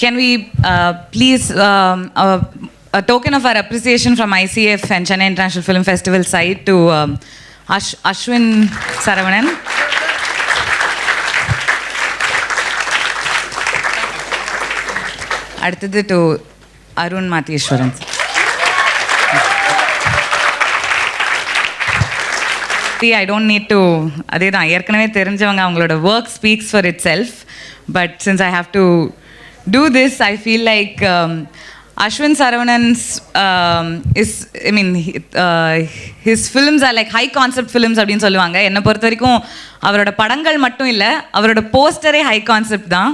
Can we please a token of our appreciation from ICF and Chennai International Film Festival side to Ashwin Saravanan. அடுத்தது to Arun Matheeswaran. I don't need to, அதே தான் ஏற்கனவே தெரிஞ்சவங்க, அவங்களோட work speaks for itself. But since I have to do this, I feel like Ashwin Saravanan's his films are like high concept films அப்படின்னு சொல்லுவாங்க. என்னை பொறுத்த வரைக்கும் அவரோட படங்கள் மட்டும் இல்லை, அவரோட போஸ்டரே ஹை கான்செப்ட் தான்.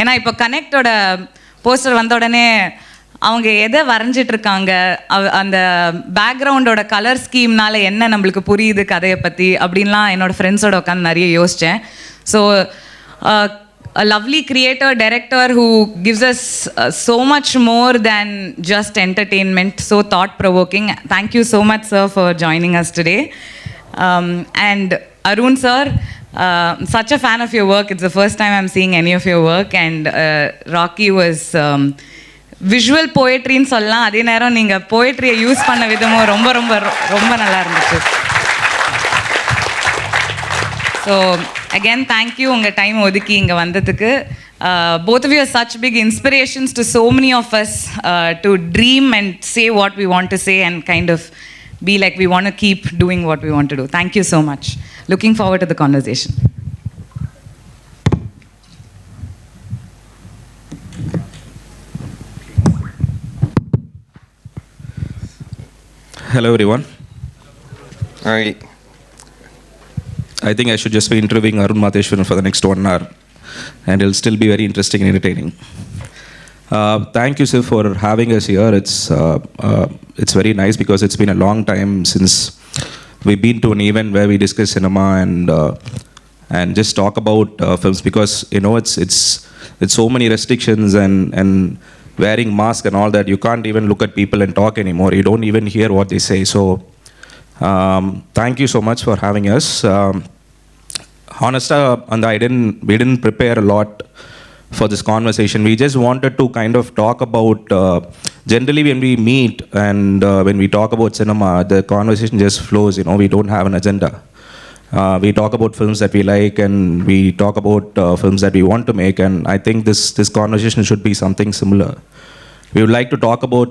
ஏன்னா இப்போ கனெக்டோட போஸ்டர் வந்த உடனே அவங்க எதை வரைஞ்சிட்டு இருக்காங்க, அந்த பேக்ரவுண்டோட கலர் ஸ்கீம்னால என்ன நம்மளுக்கு புரியுது கதையை பற்றி அப்படின்லாம் என்னோடய ஃப்ரெண்ட்ஸோட உட்காந்து நிறைய யோசித்தேன். So a lovely creator, director who gives us so much more than just entertainment, so thought-provoking. Thank you so much, sir, for joining us today. And Arun, sir, such a fan of your work. It's the first time I'm seeing any of your work. And Rocky was visual poetry ன்னு சொல்லலாம். அதே நேரம் நீங்கள் போய்ட்ரியை use பண்ண விதமும் ரொம்ப ரொம்ப ரொம்ப நல்லா இருந்துச்சு. ஸோ அகேன் தேங்க்யூ உங்கள் டைம் ஒதுக்கி இங்கே வந்ததுக்கு. Both of you are such big inspirations to so many of us to dream and say what we want to say and kind of be like we want to keep doing what we want to do. Thank you so much. Looking forward to the conversation. Hello everyone. I think I should just be interviewing Arun Matheshwaran for the next 1 hour, and it'll still be very interesting and entertaining. Thank you, sir, for having us here. It's very nice because it's been a long time since we've been to an event where we discuss cinema and just talk about films, because you know it's so many restrictions and wearing mask and all that. You can't even look at people and talk anymore. You don't even hear what they say. So thank you so much for having us. Honestly, we didn't prepare a lot for this conversation. We just wanted to kind of talk about, generally when we meet and when we talk about cinema, the conversation just flows, you know, we don't have an agenda. We talk about films that we like, and we talk about films that we want to make, and I think this conversation should be something similar. We would like to talk about,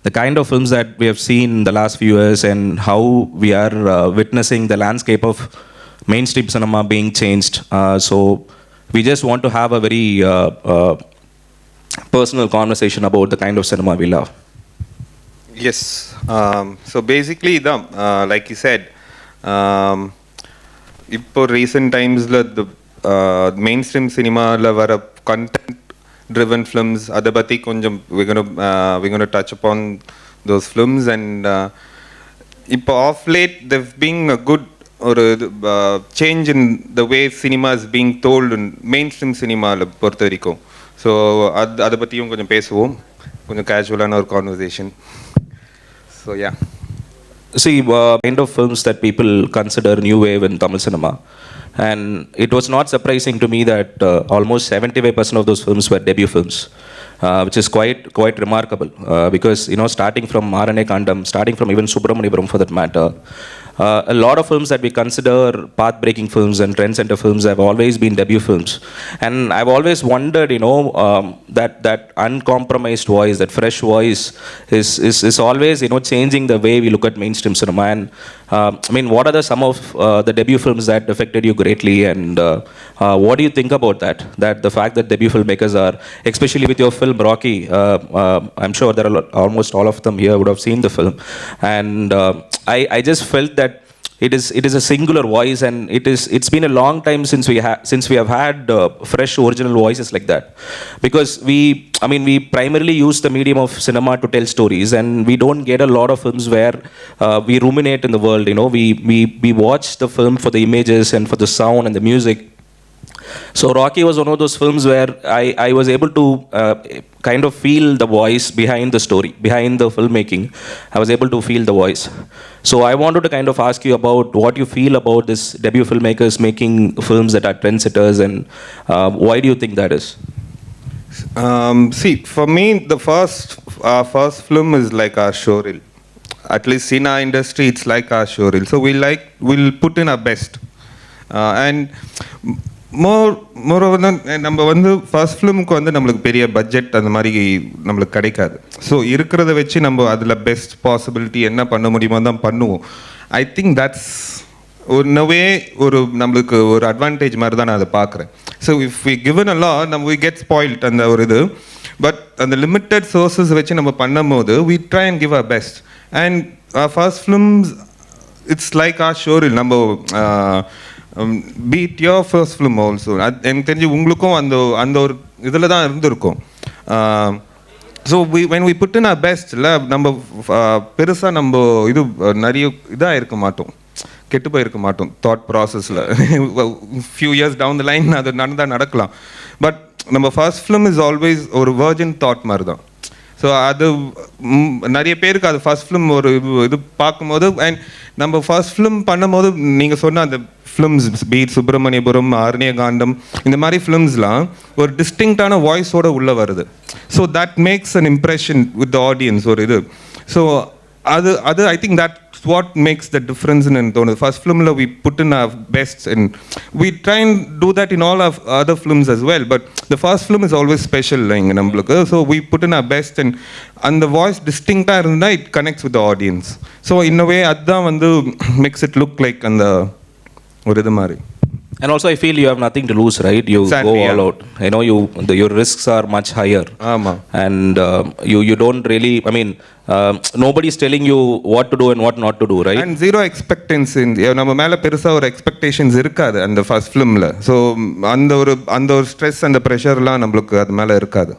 the kind of films that we have seen in the last few years and how we are witnessing the landscape of mainstream cinema being changed. So we just want to have a very personal conversation about the kind of cinema we love. Yes. So basically, like you said, இப்போ recent டைம்ஸில் mainstream சினிமாவில் வர content driven films, அதை பற்றி கொஞ்சம் we're going to touch upon those films. And இப்போ off late there've been a good change in the way cinema is being told in mainstream சினிமாவில் பொறுத்த வரைக்கும். ஸோ அதை பற்றியும் கொஞ்சம் பேசுவோம், கொஞ்சம் கேஷுவலான ஒரு conversation. So yeah, see, kind of films that people consider new wave in Tamil cinema, and it was not surprising to me that almost 75% of those films were debut films, which is quite remarkable, because you know, starting from RNA Kandam, starting from even Subramanipuram for that matter, a lot of films that we consider path-breaking films and trend-center films have always been debut films. And I've always wondered, you know, that uncompromised voice, that fresh voice is always, you know, changing the way we look at mainstream cinema. And I mean, what are some of the debut films that affected you greatly, and what do you think about that? That the fact that debut filmmakers are, especially with your film Rocky, I'm sure there are almost all of them here would have seen the film, and I just felt that it is a singular voice, and it's been a long time since we have had fresh original voices like that, because we primarily use the medium of cinema to tell stories, and we don't get a lot of films where we ruminate in the world. You know, we watch the film for the images and for the sound and the music. So Rocky was one of those films where I was able to kind of feel the voice behind the story, behind the filmmaking. I was able to feel the voice. So I wanted to kind of ask you about what you feel about this debut filmmakers making films that are trendsetters, and why do you think that is? See, for me, the first film is like our showreel. At least in our industry, it's like our showreel. So we'll put in our best, and moreover நம்ம வந்து first ஃபிலிமுக்கு வந்து நம்மளுக்கு பெரிய budget அந்த மாதிரி நம்மளுக்கு கிடைக்காது. So இருக்கிறத வச்சு நம்ம அதில் பெஸ்ட் பாசிபிலிட்டி என்ன பண்ண முடியுமோ தான் பண்ணுவோம். ஐ திங்க் தட்ஸ் ஒன்னவே ஒரு நம்மளுக்கு ஒரு அட்வான்டேஜ் மாதிரி தான் நான் அதை பார்க்குறேன். ஸோ இஃப் வி கிவன் எல்லாம் நம்ம வி கெட் ஸ்பாயில்ட் அந்த ஒரு இது. பட் அந்த லிமிட்டட் சோர்ஸஸ் வச்சு நம்ம பண்ணும் போது we try and give a best. And first films it's like are ஷோரில் நம்ம beat your first film also. எனக்கு தெரிஞ்சு உங்களுக்கும் அந்த ஒரு இதில் தான் இருந்திருக்கும். So when we put in our best இல்லை நம்ம பெருசாக நம்ம இது நிறைய இதாக இருக்க மாட்டோம், கெட்டு போயிருக்க மாட்டோம் தாட் ப்ராசஸில். Few years down the line அது நடக்கலாம். பட் நம்ம ஃபர்ஸ்ட் ஃபிலிம் இஸ் ஆல்வேஸ் ஒரு வர்ஜின் தாட் மாதிரி தான். ஸோ அது நிறைய பேருக்கு அது ஃபர்ஸ்ட் ஃபிலிம் ஒரு இது பார்க்கும்போது அண்ட் நம்ம ஃபர்ஸ்ட் ஃபிலிம் பண்ணும்போது நீங்கள் சொன்ன அந்த ஃபிலிம்ஸ் பீட் சுப்பிரமணியபுரம், ஆரண்யகாண்டம், இந்த மாதிரி ஃபிலிம்ஸ்லாம் ஒரு டிஸ்டிங்க்டான வாய்ஸோடு உள்ளே வருது. So that makes an impression with the audience ஒரு இது. ஸோ அது I think that's what makes the டிஃப்ரென்ஸ்னு எனக்கு தோணுது. ஃபர்ஸ்ட் ஃபிலிமில் we put in our best and we try and do that in all of other films as well. But the first film is always special இங்கே நம்மளுக்கு. So we put in our best and அந்த voice டிஸ்டிங்க்டாக இருந்தால் it connects with the audience. So இன்னவே அதுதான் வந்து makes it look like அந்த ஒரு இது மாதிரி. And also I feel you have nothing to lose, right? You exactly, go all out. You know, your risks are much higher. And you don't really, I mean, nobody's telling you what to do and what not to do, right? And zero expectancy. நம்ம மேலே பெருசாக ஒரு expectations இருக்காது அந்த first ஃபிலிமில். So அந்த ஒரு stress அந்த ப்ரெஷர்லாம் நம்மளுக்கு அது மேலே இருக்காது.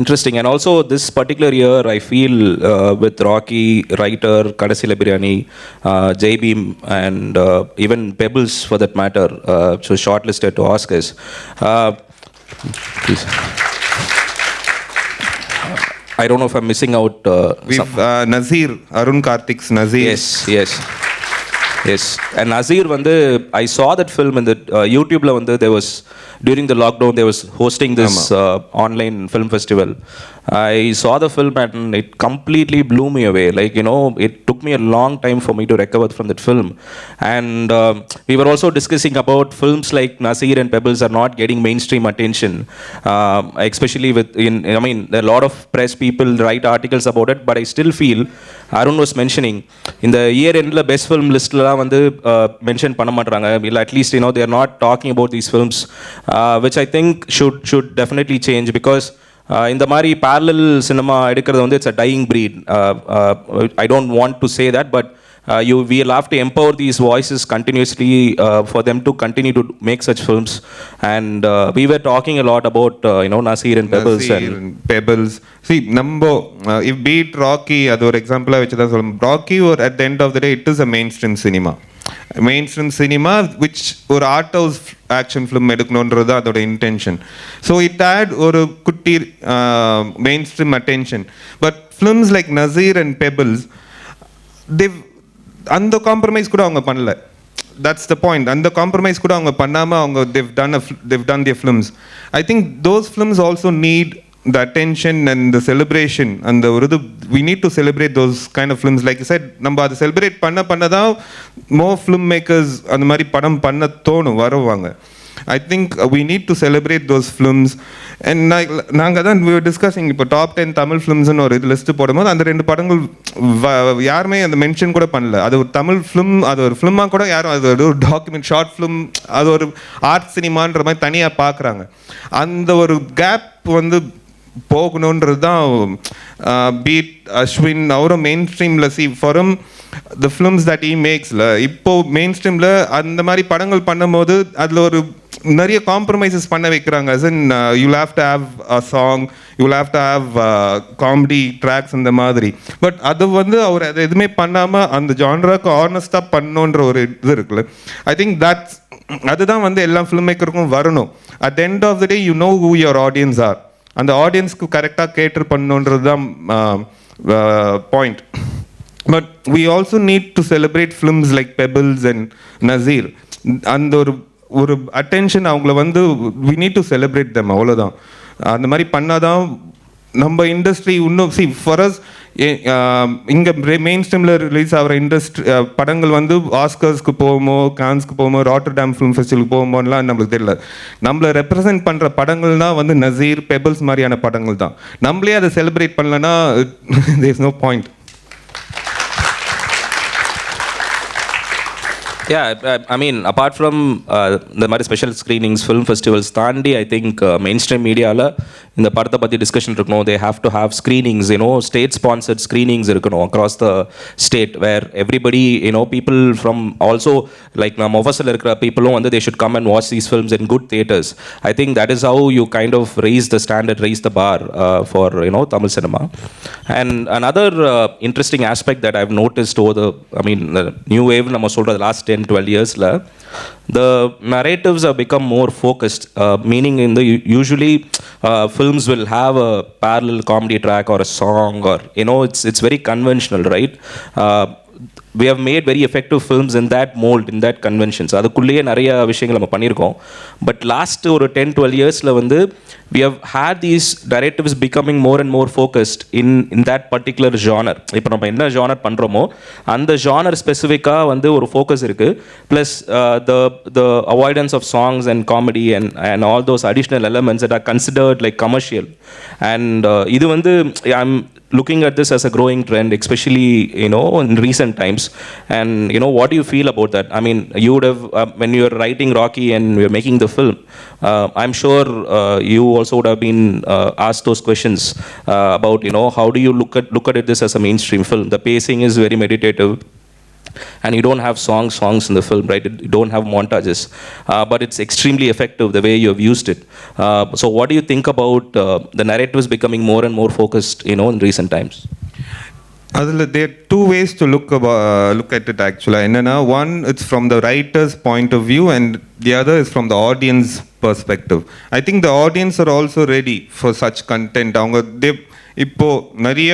Interesting. And also this particular year I feel with Rocky, Writer, Kadasila Biryani, Jai Bhim and even Pebbles for that matter, so shortlisted to Oscars. Please. I don't know if I'm missing out. Nazir, Arun Karthik's Nazir. Yes. And Nazir vandu I saw that film in the YouTube la vandu there was during the lockdown they was hosting this online film festival. I saw the film and it completely blew me away. Like, you know, it took me a long time for me to recover from that film. And we were also discussing about films like Nazir and Pebbles are not getting mainstream attention, especially I mean there are a lot of press people write articles about it, but I still feel Arun was mentioning in the year end la best film list la vandu mention panna matranga, at least, you know, they are not talking about these films, which I think should definitely change because இந்த மாதிரி parallel cinema எடுக்கிறது வந்து it's a dying breed. I don't want to say that, but we will have to empower these voices continuously for them to continue to make such films. And we were talking a lot about you know, Nazir and Pebbles. Pebbles. See, if beat Rocky, அது ஒரு எக்ஸாம்பிளாக வச்சு தான் சொல்லணும். Rocky or at the end of the day it is a mainstream cinema. which ஒரு art house action film எடுக்கணுன்றது அதோட intention. So it had ஒரு குட்டி mainstream attention. But films like Nazir and Pebbles அந்த காம்ப்ரமைஸ் கூட அவங்க பண்ணல. That's the point. அந்த காம்ப்ரமைஸ் கூட அவங்க பண்ணாமல் அவங்க they've done their films. I think those films also need the attention and the celebration and we need to celebrate those kind of films. Like I said, நம்ம அதை celebrate பண்ண தான் more filmmakers அந்த மாதிரி படம் பண்ண தோணும் வருவாங்க. I think we need to celebrate those films. And நாங்கள் தான் we were discussing இப்போ டாப் 10 தமிழ் ஃபிலிம்ஸ்னு ஒரு இது லிஸ்ட்டு போடும்போது அந்த 2 படங்கள் யாருமே அந்த மென்ஷன் கூட பண்ணல. அது ஒரு தமிழ் ஃபிலிம், அது ஒரு ஃபிலிமாக கூட யாரும் அது ஒரு டாக்குமெண்ட் ஷார்ட் ஃபிலிம், அது ஒரு ஆர்ட் சினிமான்ற மாதிரி தனியாக பார்க்குறாங்க. அந்த ஒரு கேப் வந்து போகணுன்றது தான் பீட் அஸ்வின் அவரும் மெயின் ஸ்ட்ரீமில் ஃபாரம் த ஃபிலிம்ஸ் தட் ஈ மேக்ஸில் இப்போது மெயின் ஸ்ட்ரீமில் அந்த மாதிரி படங்கள் பண்ணும்போது அதில் ஒரு நிறைய காம்ப்ரமைசஸ் பண்ண வைக்கிறாங்க. as in you'll have to have a song, you'll have to have comedy tracks அந்த மாதிரி. பட் அது வந்து அவர் அதை எதுவுமே பண்ணாமல் அந்த ஜான்ராக்கு ஆனஸ்டாக பண்ணணுன்ற ஒரு இது இருக்குல்ல. ஐ திங்க் அதுதான் வந்து எல்லா ஃபிலிம் மேக்கருக்கும் வரணும். at the end of the day you know who your audience are. அந்த ஆடியன்ஸ்க்கு கரெக்டாக கேட்டர் பண்ணணுன்றது தான் point. But we also need to celebrate films like Pebbles and Nazir. அந்த ஒரு ஒரு அட்டென்ஷன் அவங்கள வந்து we need to celebrate them, அவ்வளோதான். அந்த மாதிரி பண்ணாதான் நம்ம இண்டஸ்ட்ரி இன்னும் ஃபார் அஸ் இங்கே மெயின் ஸ்ட்ரீமில் ரிலீஸ் ஆகிற இண்டஸ்ட்ரி படங்கள் வந்து ஆஸ்கர்ஸ்க்கு போகுமோ, கான்ஸ்க்கு போகுமோ, ராட்டர்டாம் ஃபிலிம் ஃபெஸ்டிவலுக்கு போகுமோலாம் நம்மளுக்கு தெரியல. நம்மளை ரெப்ரசென்ட் பண்ணுற படங்கள் தான் வந்து நசீர், பெபிள்ஸ் மாதிரியான படங்கள் தான். நம்மளே அதை செலிப்ரேட் பண்ணலன்னா there is no point. Yeah, I mean, apart from the மாதிரி ஸ்பெஷல் ஸ்க்ரீனிங்ஸ், ஃபிலிம் ஃபெஸ்டிவல்ஸ் தாண்டி, ஐ திங்க் மெயின் ஸ்ட்ரீம் மீடியாவில் இந்த படத்தை பற்றி டிஸ்கஷன் இருக்கணும். They have to have screenings, state sponsored screenings இருக்கணும் across the state, where everybody people from also like நம்ம ஒஃபஸில் இருக்கிற பீப்புளும் வந்து they should come and watch these films in good theatres. I think that is how you kind of raise the standard, raise the bar for Tamil cinema. And another interesting aspect that I've noticed over the new wave நம்ம சொல்கிறது last 10-12 years the narratives have become more focused, meaning usually films will have a parallel comedy track or a song, or it's very conventional, right? We have made very effective films in that mold, in that conventions. அதுக்குள்ளேயே நிறைய விஷயங்கள் நம்ம பண்ணியிருக்கோம். But last ஒரு 10-12 இயர்ஸில் வந்து we have had these narratives becoming more and more focused in that particular genre. இப்போ நம்ம என்ன ஜானர் பண்ணுறோமோ அந்த ஜானர் ஸ்பெசிஃபிக்காக வந்து ஒரு ஃபோக்கஸ் இருக்குது. Plus the avoidance of songs and comedy and all those additional elements that are considered like commercial. And இது வந்து I'm looking at this as a growing trend, especially in recent times. And what do you feel about that? I mean, you would have when you were writing Rocky and you were making the film, I'm sure you also would have been asked those questions about how do you look at this as a mainstream film? The pacing is very meditative, and you don't have songs in the film, right? You don't have montages, but it's extremely effective the way you have used it. So what do you think about the narratives becoming more and more focused in recent times? There are two ways to look at it actually. One, it's from the writer's point of view, and the other is from the audience perspective. I think the audience are also ready for such content. இப்போ நிறைய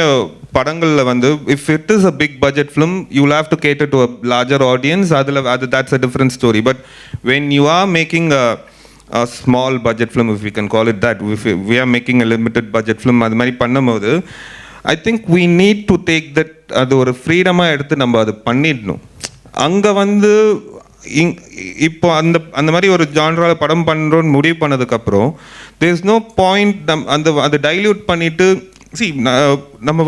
படங்களில் வந்து if it is a big budget film, you will have to cater to a larger audience. That's a different story. But when you are making a small budget film, if we can call it that, if we are making a limited budget film, அது மாதிரி பண்ணும்போது I think we need to take that, அது ஒரு ஃப்ரீடமாக எடுத்து நம்ம அதை பண்ணிடணும். அங்கே வந்து இப்போ அந்த மாதிரி ஒரு ஜான்ராவில் படம் பண்ணுறோன்னு முடிவு பண்ணதுக்கப்புறம் there is no point அதை டைல்யூட் பண்ணிவிட்டு நம்ம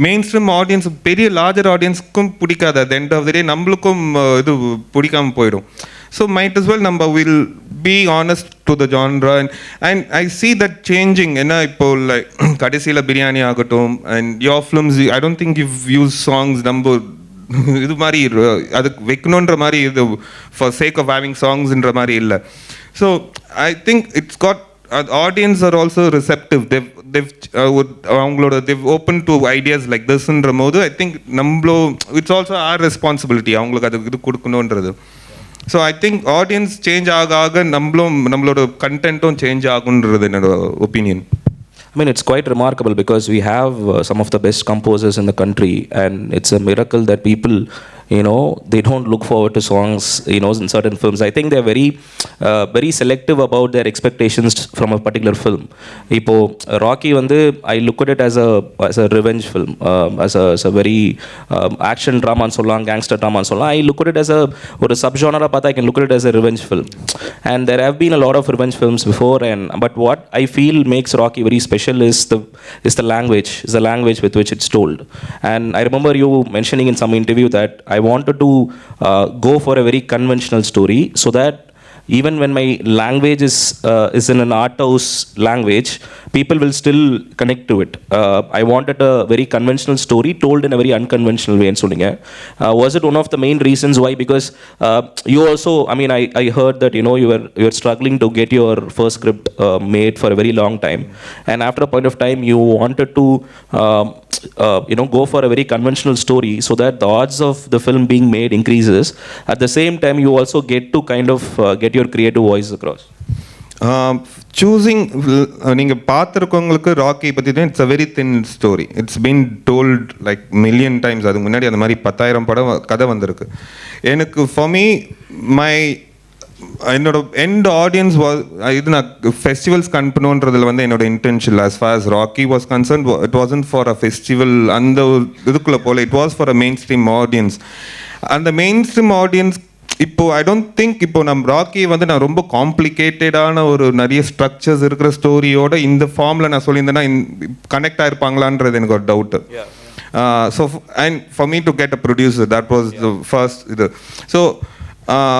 மெயின் ஸ்ட்ரீம் ஆடியன்ஸ், பெரிய லார்ஜர் ஆடியன்ஸுக்கும் பிடிக்காது. at the end of the day நம்மளுக்கும் இது பிடிக்காமல் போயிடும். So might as well நம்ம will be honest to the genre, and I see that changing. இப்போ like கடைசியில் பிரியாணி ஆகட்டும், and your films, I don't think you've used songs நம்ம இது மாதிரி அதுக்கு வைக்கணுன்ற மாதிரி இது for sake of having songsன்ற மாதிரி இல்லை. So I think it's got audience are also receptive. They've open to ideas like this ன்ற போது I think it's also our responsibility அவங்களுக்கு அது இது கொடுக்கணுன்றது. So I think audience change ஆக நம்மளோட கண்டென்ட்டும் சேஞ்ச் ஆகுன்றது என்னோட opinion. I mean, it's quite remarkable because we have some of the best composers in the country, and it's a miracle that people, they don't look forward to songs, in certain films. I think they're very selective about their expectations from a particular film. Ipo Rocky I look at it as a revenge film, as a very action drama and solang, gangster drama and solang. I look at it as a subgenre, but I can look at it as a revenge film. And there have been a lot of revenge films before, but what I feel makes Rocky very special is the language, with which it's told. And I remember you mentioning in some interview that I wanted to go for a very conventional story, so that even when my language is in an art house language, people will still connect to it. I wanted a very conventional story told in a very unconventional way. Was it one of the main reasons why? Because you also, I heard that you were struggling to get your first script made for a very long time, and after a point of time you wanted to go for a very conventional story, so that the odds of the film being made increases. At the same time, you also get to kind of get your creative voice across. Choosing நீங்கள் பார்த்துருக்கவங்களுக்கு ராக்கி பற்றி தான் it's a very thin story. It's been told like million times. அதுக்கு முன்னாடி அந்த மாதிரி 10,000 படம் கதை வந்திருக்கு. எனக்கு ஃபார் மீ மை என்னோட எண்ட் ஆடியன்ஸ் இது நான் ஃபெஸ்டிவல்ஸ்க்கு அனுப்பணுன்றதுல வந்து என்னோட intention as far as Rocky was concern it wasn't for a festival அந்த இதுக்குள்ளே போல it was for a mainstream audience. அந்த மெயின் ஸ்ட்ரீம் ஆடியன்ஸ் இப்போ ஐ டோன்ட் திங்க் இப்போ நம்ம ராக்கி வந்து நான் ரொம்ப காம்ப்ளிகேட்டடான ஒரு நிறைய ஸ்ட்ரக்சர்ஸ் இருக்கிற ஸ்டோரியோட இந்த ஃபார்மில் நான் சொல்லியிருந்தேன்னா கனெக்ட் ஆகிருப்பாங்களான்றது எனக்கு ஒரு doubt. So and for me to get a producer that was the first இது. ஸோ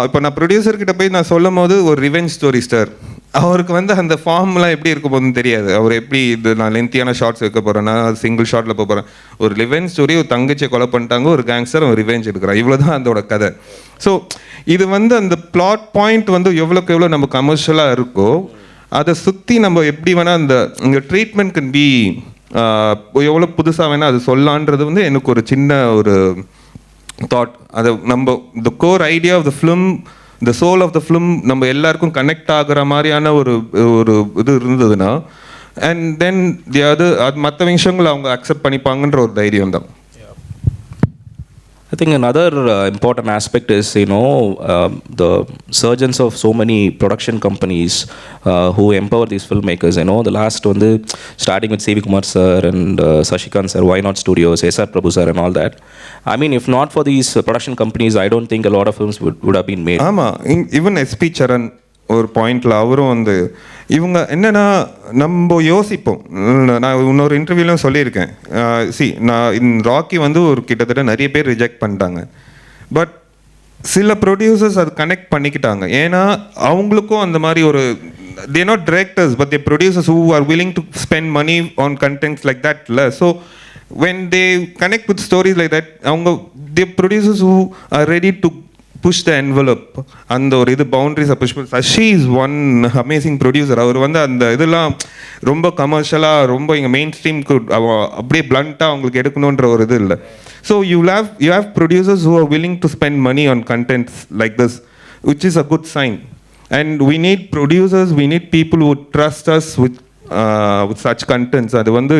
இப்போ நான் ப்ரொடியூசர்கிட்ட போய் நான் சொல்லும் போது ஒரு ரிவெஞ்ச் ஸ்டோரி ஸ்டார் அவருக்கு வந்து அந்த ஃபார்ம்லாம் எப்படி இருக்க போகுதுன்னு தெரியாது. அவர் எப்படி இது நான் லென்த்தியான ஷார்ட்ஸ் வைக்க போகிறேன்னா சிங்கிள் ஷார்ட்டில் போக போகிறேன். ஒரு ரிவெஞ்ச் ஸ்டோரி, ஒரு தங்கச்சியை கொலை பண்ணிட்டாங்க, ஒரு கேங்ஸ்டர் ஒரு ரிவெஞ்ச் எடுக்கிறான், இவ்வளோ தான் அதோட கதை. ஸோ இது வந்து அந்த பிளாட் பாயிண்ட் வந்து எவ்வளோக்கு எவ்வளோ நம்ம கமர்ஷியலாக இருக்கோ அதை சுற்றி நம்ம எப்படி வேணால் அந்த இங்கே ட்ரீட்மெண்ட் கேன் பி எவ்வளோ புதுசாக வேணால் அது சொல்லான்றது வந்து எனக்கு ஒரு சின்ன ஒரு தாட். அதை நம்ம the core idea of the film, the soul of the film நம்ம எல்லாருக்கும் கனெக்ட் ஆகிற மாதிரியான ஒரு இது இருந்ததுன்னா அண்ட் தென் அது மற்ற விஷயங்களை அவங்க அக்செப்ட் பண்ணிப்பாங்கன்ற ஒரு தைரியம் தான். I think another important aspect is, the surgence of so many production companies who empower these filmmakers. The last one, starting with C.V. Kumar sir and Sashikant sir, Why Not Studios, S.R. Prabhu sir and all that. I mean, if not for these production companies, I don't think a lot of films would have been made. ஆமாம், even SP சரண் ஒரு பாயிண்டில் அவரும் வந்து இவங்க என்னென்னா நம்ம யோசிப்போம். நான் இன்னொரு இன்டர்வியூலாம் சொல்லியிருக்கேன். நான் ராக்கி வந்து ஒரு கிட்டத்தட்ட நிறைய பேர் ரிஜெக்ட் பண்ணிட்டாங்க. பட் சில ப்ரொடியூசர்ஸ் அது கனெக்ட் பண்ணிக்கிட்டாங்க. ஏன்னா அவங்களுக்கும் அந்த மாதிரி ஒரு they are not directors but they producers who are willing to spend money on contents like that. So when they connect with stories like that, அவங்க they producers who are ready to push the envelope அந்த ஒரு இது பவுண்டரிஸை push பண்ணி. Sashi is one amazing producer. அவர் வந்து அந்த இதெல்லாம் ரொம்ப கமர்ஷியலாக ரொம்ப இங்கே மெயின் ஸ்ட்ரீம்க்கு அப்படியே பிளண்ட்டாக அவங்களுக்கு எடுக்கணுன்ற ஒரு இது இல்லை. So you have producers who are willing to spend money on contents like this which is a good sign. And we need producers, we need people who trust us with such contents. அது வந்து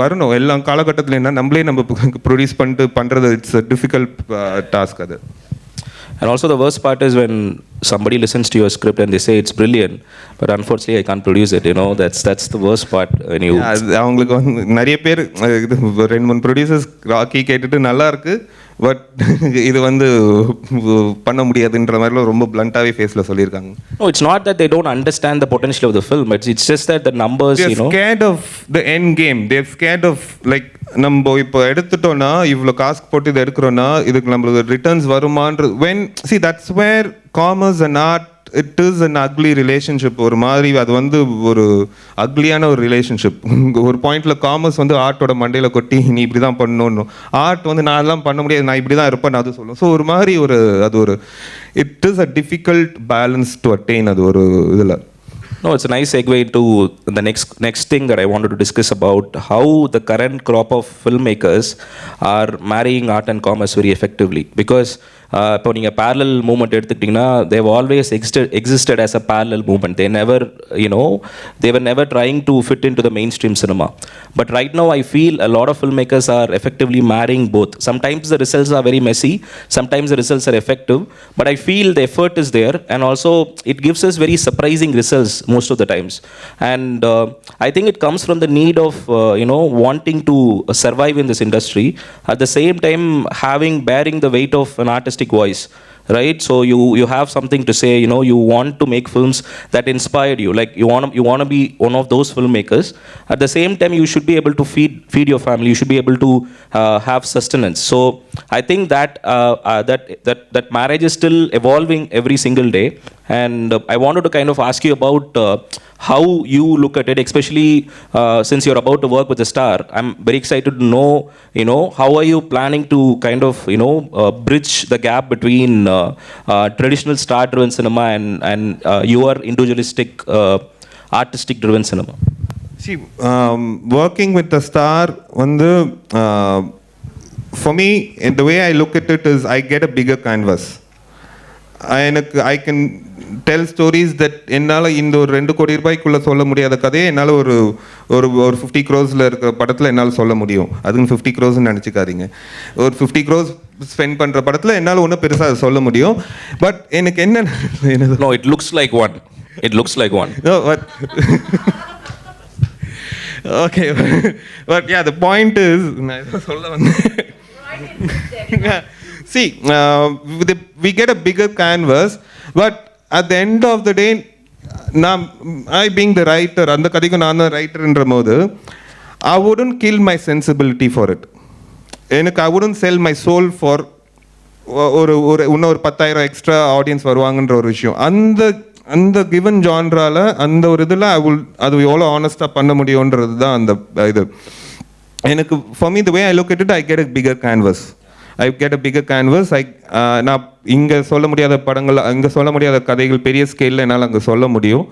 வரணும் எல்லா காலகட்டத்தில். என்ன நம்மளே நம்ம produce பண்ணிட்டு பண்ணுறது இட்ஸ் அ டிஃபிகல்ட் டாஸ்க் அது. And also the worst part is when somebody listens to your script and they say it's brilliant, but unfortunately I can't produce it. That's the worst part when you. அவங்களுக்கு வந்து நிறைய பேர் இது 2-3 producers rakhi கேட்டுட்டு நல்லா இருக்கு but இது வந்து பண்ண முடியாதுன்ற மாதிரிலாம் ரொம்ப பிளண்டாகவே ஃபேஸில் சொல்லியிருக்காங்க. No, it's not that they don't understand the potential of the film. It's just that the numbers, they're scared of the end game. They're scared of like நம்ம இப்போ எடுத்துட்டோம்னா இவ்வளோ காசு போட்டு இதை எடுக்கிறோன்னா இதுக்கு நம்மளுக்கு returns வருமானது. when see that's where commerce and art it is an ugly relationship. ஒரு மாதிரி அது வந்து ஒரு அக்லியான ஒரு ரிலேஷன்ஷிப். ஒரு பாயிண்ட்ல காமர்ஸ் வந்து ஆர்ட்டோட மண்டையில் கொட்டி நீ இப்படி தான் பண்ணணும், ஆர்ட் வந்து நான் அதெல்லாம் பண்ண முடியாது, நான் இப்படி தான் இருப்பேன் அது சொல்லும். ஸோ ஒரு மாதிரி அது ஒரு it is a difficult balance to attain அது ஒரு இதில். No, it's a nice segue to the next thing that I wanted to discuss about how the current crop of filmmakers are marrying art and commerce very effectively. Because இப்போ நீங்கள் parallel movement எடுத்துக்கிட்டிங்கன்னா they've always existed as a parallel movement. They were never trying to fit into the mainstream cinema. But right now I feel a lot of filmmakers are effectively marrying both. Sometimes the results are very messy, sometimes the results are effective, but I feel the effort is there and also it gives us very surprising results most of the times. And I think it comes from the need of wanting to survive in this industry, at the same time bearing the weight of an artistic voice, right? So you have something to say, you want to make films that inspired you, like you want to be one of those filmmakers. At the same time you should be able to feed your family, you should be able to have sustenance. So I think that marriage is still evolving every single day. And I wanted to kind of ask you about how you look at it, especially since you're about to work with a star. I'm very excited to know, how are you planning to kind of, bridge the gap between traditional star-driven cinema and your individualistic, artistic-driven cinema? See, working with a star, for me, the way I look at it is I get a bigger canvas. எனக்கு I can tell stories that என்னால் இந்த ஒரு 2 கோடி ரூபாய்க்குள்ளே சொல்ல முடியாத கதையை என்னால் ஒரு ஒரு ஒரு 50 crores இருக்கிற படத்தில் என்னால் சொல்ல முடியும். அதுவும் 50 crores நினச்சிக்காதீங்க. ஒரு 50 crores ஸ்பெண்ட் பண்ணுற படத்தில் என்னால் ஒன்றும் பெருசாக சொல்ல முடியும். பட் எனக்கு என்ன No, it looks like one. It looks like one. No, but okay, but yeah, the point is, yeah, see, we get a bigger canvas, but at the end of the day, I being the writer, and the kadikku naan the writer endra modu, I wouldn't kill my sensibility for it. I wouldn't sell my soul for ஒரு இன்னும் ஒரு 10,000 extra audience வருவாங்கன்ற ஒரு விஷயம். அந்த given ஜான்ரால அந்த ஒரு இதில் அது எவ்வளோ ஆனஸ்டாக பண்ண முடியுன்றது தான் அந்த இது. எனக்கு for me the way I look at it, I get a bigger canvas. நான் இங்கே சொல்ல முடியாத படங்கள், அங்கே சொல்ல முடியாத கதைகள் பெரிய ஸ்கேலில் என்னால் அங்கே சொல்ல முடியும்.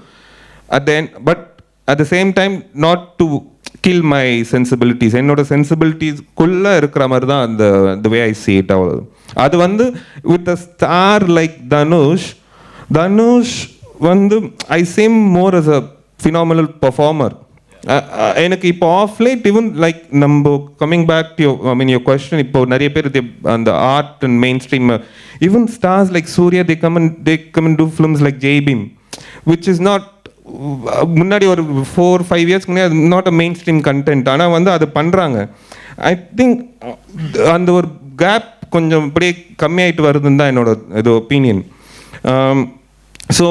But at the same time not to kill my sensibilities. என்னோட சென்சிபிலிட்டிஸ்குள்ளே இருக்கிற மாதிரி தான் அந்த வே ஐ சீ இட். அவ்வளோ அது வந்து with a star like Dhanush வந்து I seem more as a phenomenal performer. எனக்கு இப்போ ஆஃப் லைட் ஈவன் லைக் நம்ம coming back to your question, இப்போ நிறைய பேர் அந்த art and mainstream even stars like Suriya they come and do films like Jai Bhim which is not முன்னாடி ஒரு 4-5 இயர்ஸ்க்கு முன்னாடி not a mainstream content. ஆனால் வந்து அது பண்ணுறாங்க. ஐ திங்க் அந்த ஒரு கேப் கொஞ்சம் இப்படியே கம்மியாயிட்டு வருதுன்னு தான் என்னோட இது ஒப்பீனியன். ஸோ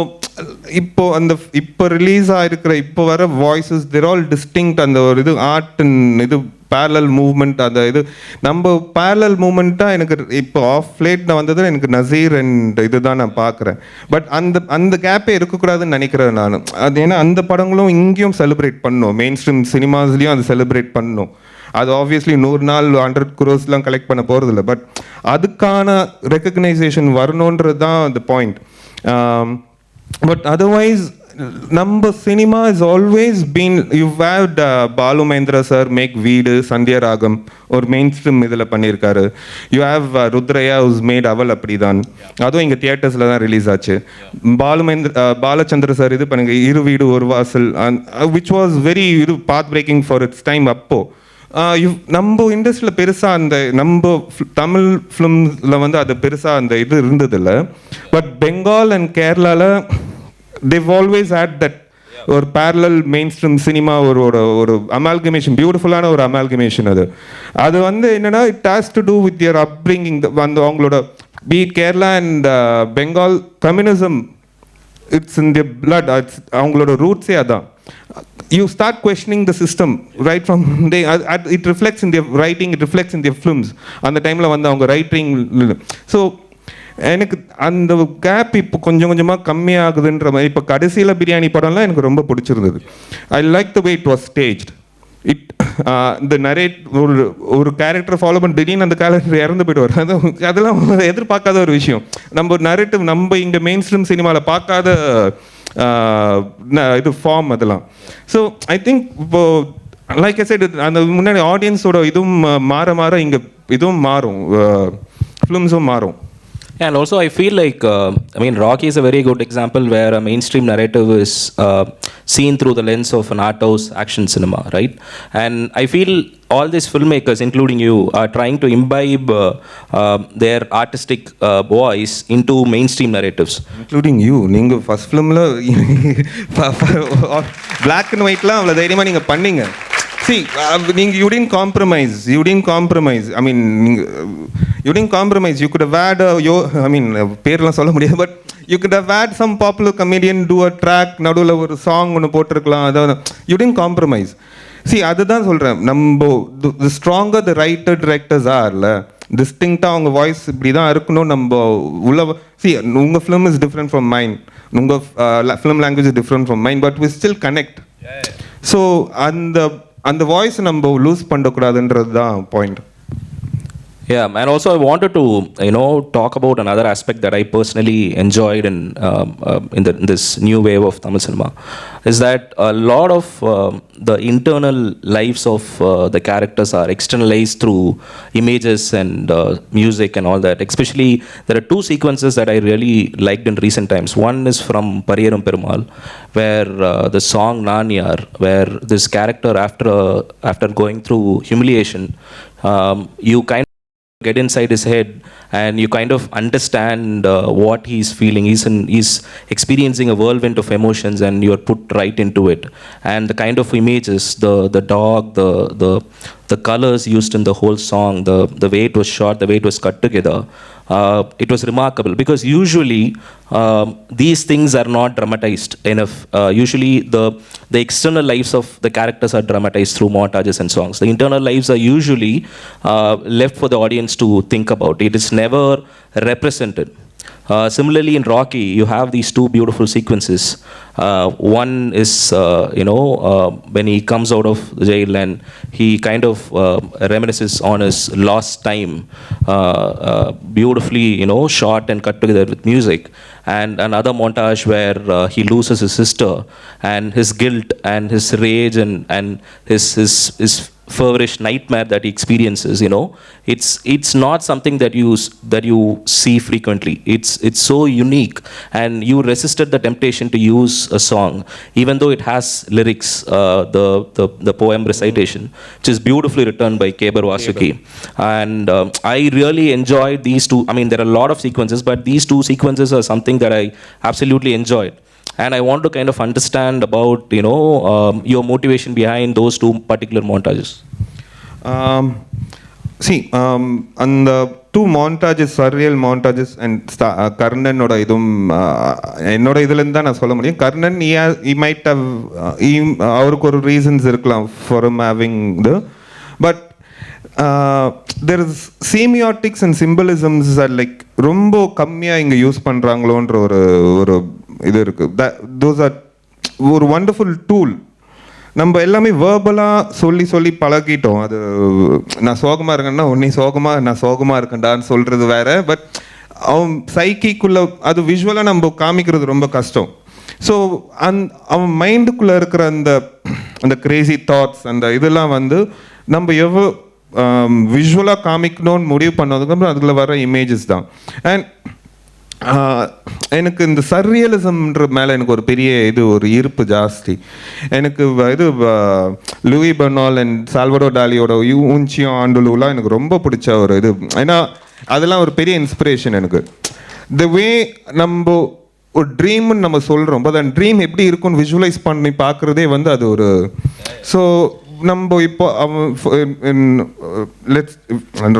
இப்போ ரிலீஸ் ஆகிருக்கிற இப்போ வர வாய்ஸஸ் தேர் ஆல் டிஸ்டிங்க்ட். அந்த ஒரு இது ஆர்ட் அண்ட் இது பேரலல் மூவ்மெண்ட், அந்த இது நம்ம பேரலல் மூவ்மெண்ட்டாக எனக்கு இப்போ ஆஃப் லேட் வந்தது எனக்கு நசீர் அண்ட் இது தான் நான் பார்க்குறேன். பட் அந்த கேப்பே இருக்கக்கூடாதுன்னு நினைக்கிறேன் நான். அது ஏன்னா அந்த படங்களும் இங்கேயும் செலிப்ரேட் பண்ணணும், மெயின் ஸ்ட்ரீம் சினிமாஸ்லேயும் அது செலிப்ரேட் பண்ணணும். அது ஆப்வியஸ்லி 100 நாள் 100 crores கலெக்ட் பண்ண போகிறதில்ல. பட் அதுக்கான ரெக்கக்னைசேஷன் வரணுன்றது தான் அந்த பாயிண்ட். பட் அதர்வைஸ் நம்ம cinema is always been, you have Balu Mahendra sir make Veedu, Sandhya Raagam ஒரு மெயின் ஸ்ட்ரீம் இதில் பண்ணியிருக்காரு. You have Rudraiah who's made Aval Appadithan, அதுவும் இங்கே தியேட்டர்ஸில் தான் ரிலீஸ் ஆச்சு. பாலச்சந்திர சார் இது பண்ணுங்க இரு Veedu Oru Vaasal, which was very path breaking for its time. அப்போது நம்ம இண்டஸ்ட்ரியில் பெருசாக அந்த நம்ம தமிழ் ஃபிலிம்ஸில் வந்து அது பெருசாக அந்த இது இருந்ததில்லை. பட் பெங்கால் அண்ட் கேரளாவில் they've always had that ஒரு parallel mainstream சினிமா ஒரு அமால்கமேஷன், பியூட்டிஃபுல்லான ஒரு அமால்கமேஷன். அது வந்து என்னென்னா it has to do with your upbringing. வந்து அவங்களோட பீட் Kerala and Bengal communism it's in the blood, அவங்களோட ரூட்ஸே அதான். You start questioning the system right from it reflects in their writing, it reflects in their films. அந்த டைமில் வந்து அவங்க ரைட்டிங். ஸோ எனக்கு அந்த கேப் இப்போ கொஞ்சமாக கம்மியாகுதுன்ற மாதிரி. இப்போ கடைசியில் பிரியாணி படம்லாம் எனக்கு ரொம்ப பிடிச்சிருந்தது. I like the way it was staged. இந்த நரேட் ஒரு கேரக்டரை ஃபாலோ பண்ணி திடீர்னு அந்த கேரக்டர் இறந்து போயிடுவார். அதெல்லாம் எதிர்பார்க்காத ஒரு விஷயம். நம்ம நரேட்டிவ் நம்ம இங்கே மெயின் ஸ்ட்ரீம் சினிமாவில் பார்க்காத இது ஃபார்ம் அதெல்லாம். ஸோ ஐ திங்க் இப்போ லைக் ஐ செட் அந்த முன்னாடி ஆடியன்ஸோட இதுவும் மாற இங்கே இதுவும் மாறும், ஃபிலிம்ஸும் மாறும். And also I feel like, Rocky is a very good example where a mainstream narrative is seen through the lens of an art house action cinema, right? And I feel all these filmmakers, including you, are trying to imbibe their artistic voice into mainstream narratives. Including you. நீங்கள் first ஃபிலிமில் black and ஒயிட்லாம் அவ்வளோ தைரியமாக நீங்கள் பண்ணீங்க. See, you didn't compromise. You didn't compromise. You could have had பேர்லாம் சொல்ல முடியாது, but you could have had some popular comedian do a track, நடுவில் ஒரு சாங் ஒன்று போட்டிருக்கலாம். அதாவது you didn't compromise. See, அதுதான் சொல்கிறேன். நம்ம the stronger the writer directors are, டிஸ்டிங்க்டாக அவங்க வாய்ஸ் இப்படி தான் இருக்கணும். நம்ம உள்ள உங்கள் film is different from mind, உங்கள் film language is different from mind, but we still connect. So அந்த வாய்ஸ் நம்ம லூஸ் பண்ணக்கூடாதுன்றது தான் point. Yeah, and also I wanted to, talk about another aspect that I personally enjoyed in this new wave of Tamil cinema, is that a lot of the internal lives of the characters are externalized through images and music and all that. Especially, there are two sequences that I really liked in recent times. One is from Pariyerum Perumal, where the song Naniyar, where this character after going through humiliation, you kind get inside his head and you kind of understand what he's feeling. He's experiencing a whirlwind of emotions and you're put right into it. And the kind of images, the dog, the colors used in the whole song, the way it was shot, the way it was cut together, it was remarkable, because usually these things are not dramatized enough. Usually the external lives of the characters are dramatized through montages and songs. The internal lives are usually left for the audience to think about. It is never represented. Similarly, in Rocky, you have these two beautiful sequences. One is, when he comes out of jail and he kind of reminisces on his lost time, beautifully, shot and cut together with music. And another montage where he loses his sister, and his guilt and his rage and his feverish nightmare that he experiences. It's not something that you see frequently. It's so unique, and you resisted the temptation to use a song, even though it has lyrics, the poem recitation, which is beautifully written by Kebar Vasuki. And I really enjoyed these two. I mean, there are a lot of sequences, but these two sequences are something that I absolutely enjoyed. And I want to kind of understand about, your motivation behind those two particular montages. And the two montages, surreal montages, and கர்ணனோட இதுவும் என்னோட இதுலேருந்து தான் நான் சொல்ல முடியும். Karnan he might have அவருக்கு ஒரு reasons இருக்கலாம் for him having but there is semiotics and symbolisms are like ரொம்ப கம்மியாக இங்கே யூஸ் பண்ணுறாங்களோன்ற ஒரு இது இருக்குது. தோஸ் ஆர் ஒரு வண்டர்ஃபுல் டூல். நம்ம எல்லாமே வேர்பலாக சொல்லி பழகிட்டோம். அது நான் சோகமாக இருக்கேன்னா நான் சோகமாக இருக்கேன்டான்னு சொல்கிறது வேற. பட் அவன் சைக்கிக்குள்ளே அது விஷுவலாக நம்ம காமிக்கிறது ரொம்ப கஷ்டம். ஸோ அவன் மைண்டுக்குள்ளே இருக்கிற அந்த கிரேசி தாட்ஸ், அந்த இதெல்லாம் நம்ம எவ்வளோ விஷுவலாக காமிக்கணும்னு முடிவு பண்ணதுக்கப்புறம் அதில் வர இமேஜஸ் தான். அண்ட் எனக்கு இந்த சர்ரியலிசம்ன்ற மேலே எனக்கு ஒரு பெரிய ஒரு ஈர்ப்பு ஜாஸ்தி. எனக்கு லூயி பெர்னால் அண்ட் சால்வடோ டாலியோட ஊஞ்சியம் ஆண்டுலுலாம் எனக்கு ரொம்ப பிடிச்ச ஒரு இது. ஏன்னா அதெல்லாம் ஒரு பெரிய இன்ஸ்பிரேஷன் எனக்கு. த வே நம்ம ஒரு ட்ரீம்னு நம்ம சொல்கிறோம், பட் அந்த ட்ரீம் எப்படி இருக்கும்னு விஷுவலைஸ் பண்ணி பார்க்குறதே அது ஒரு. ஸோ நம்ம இப்போ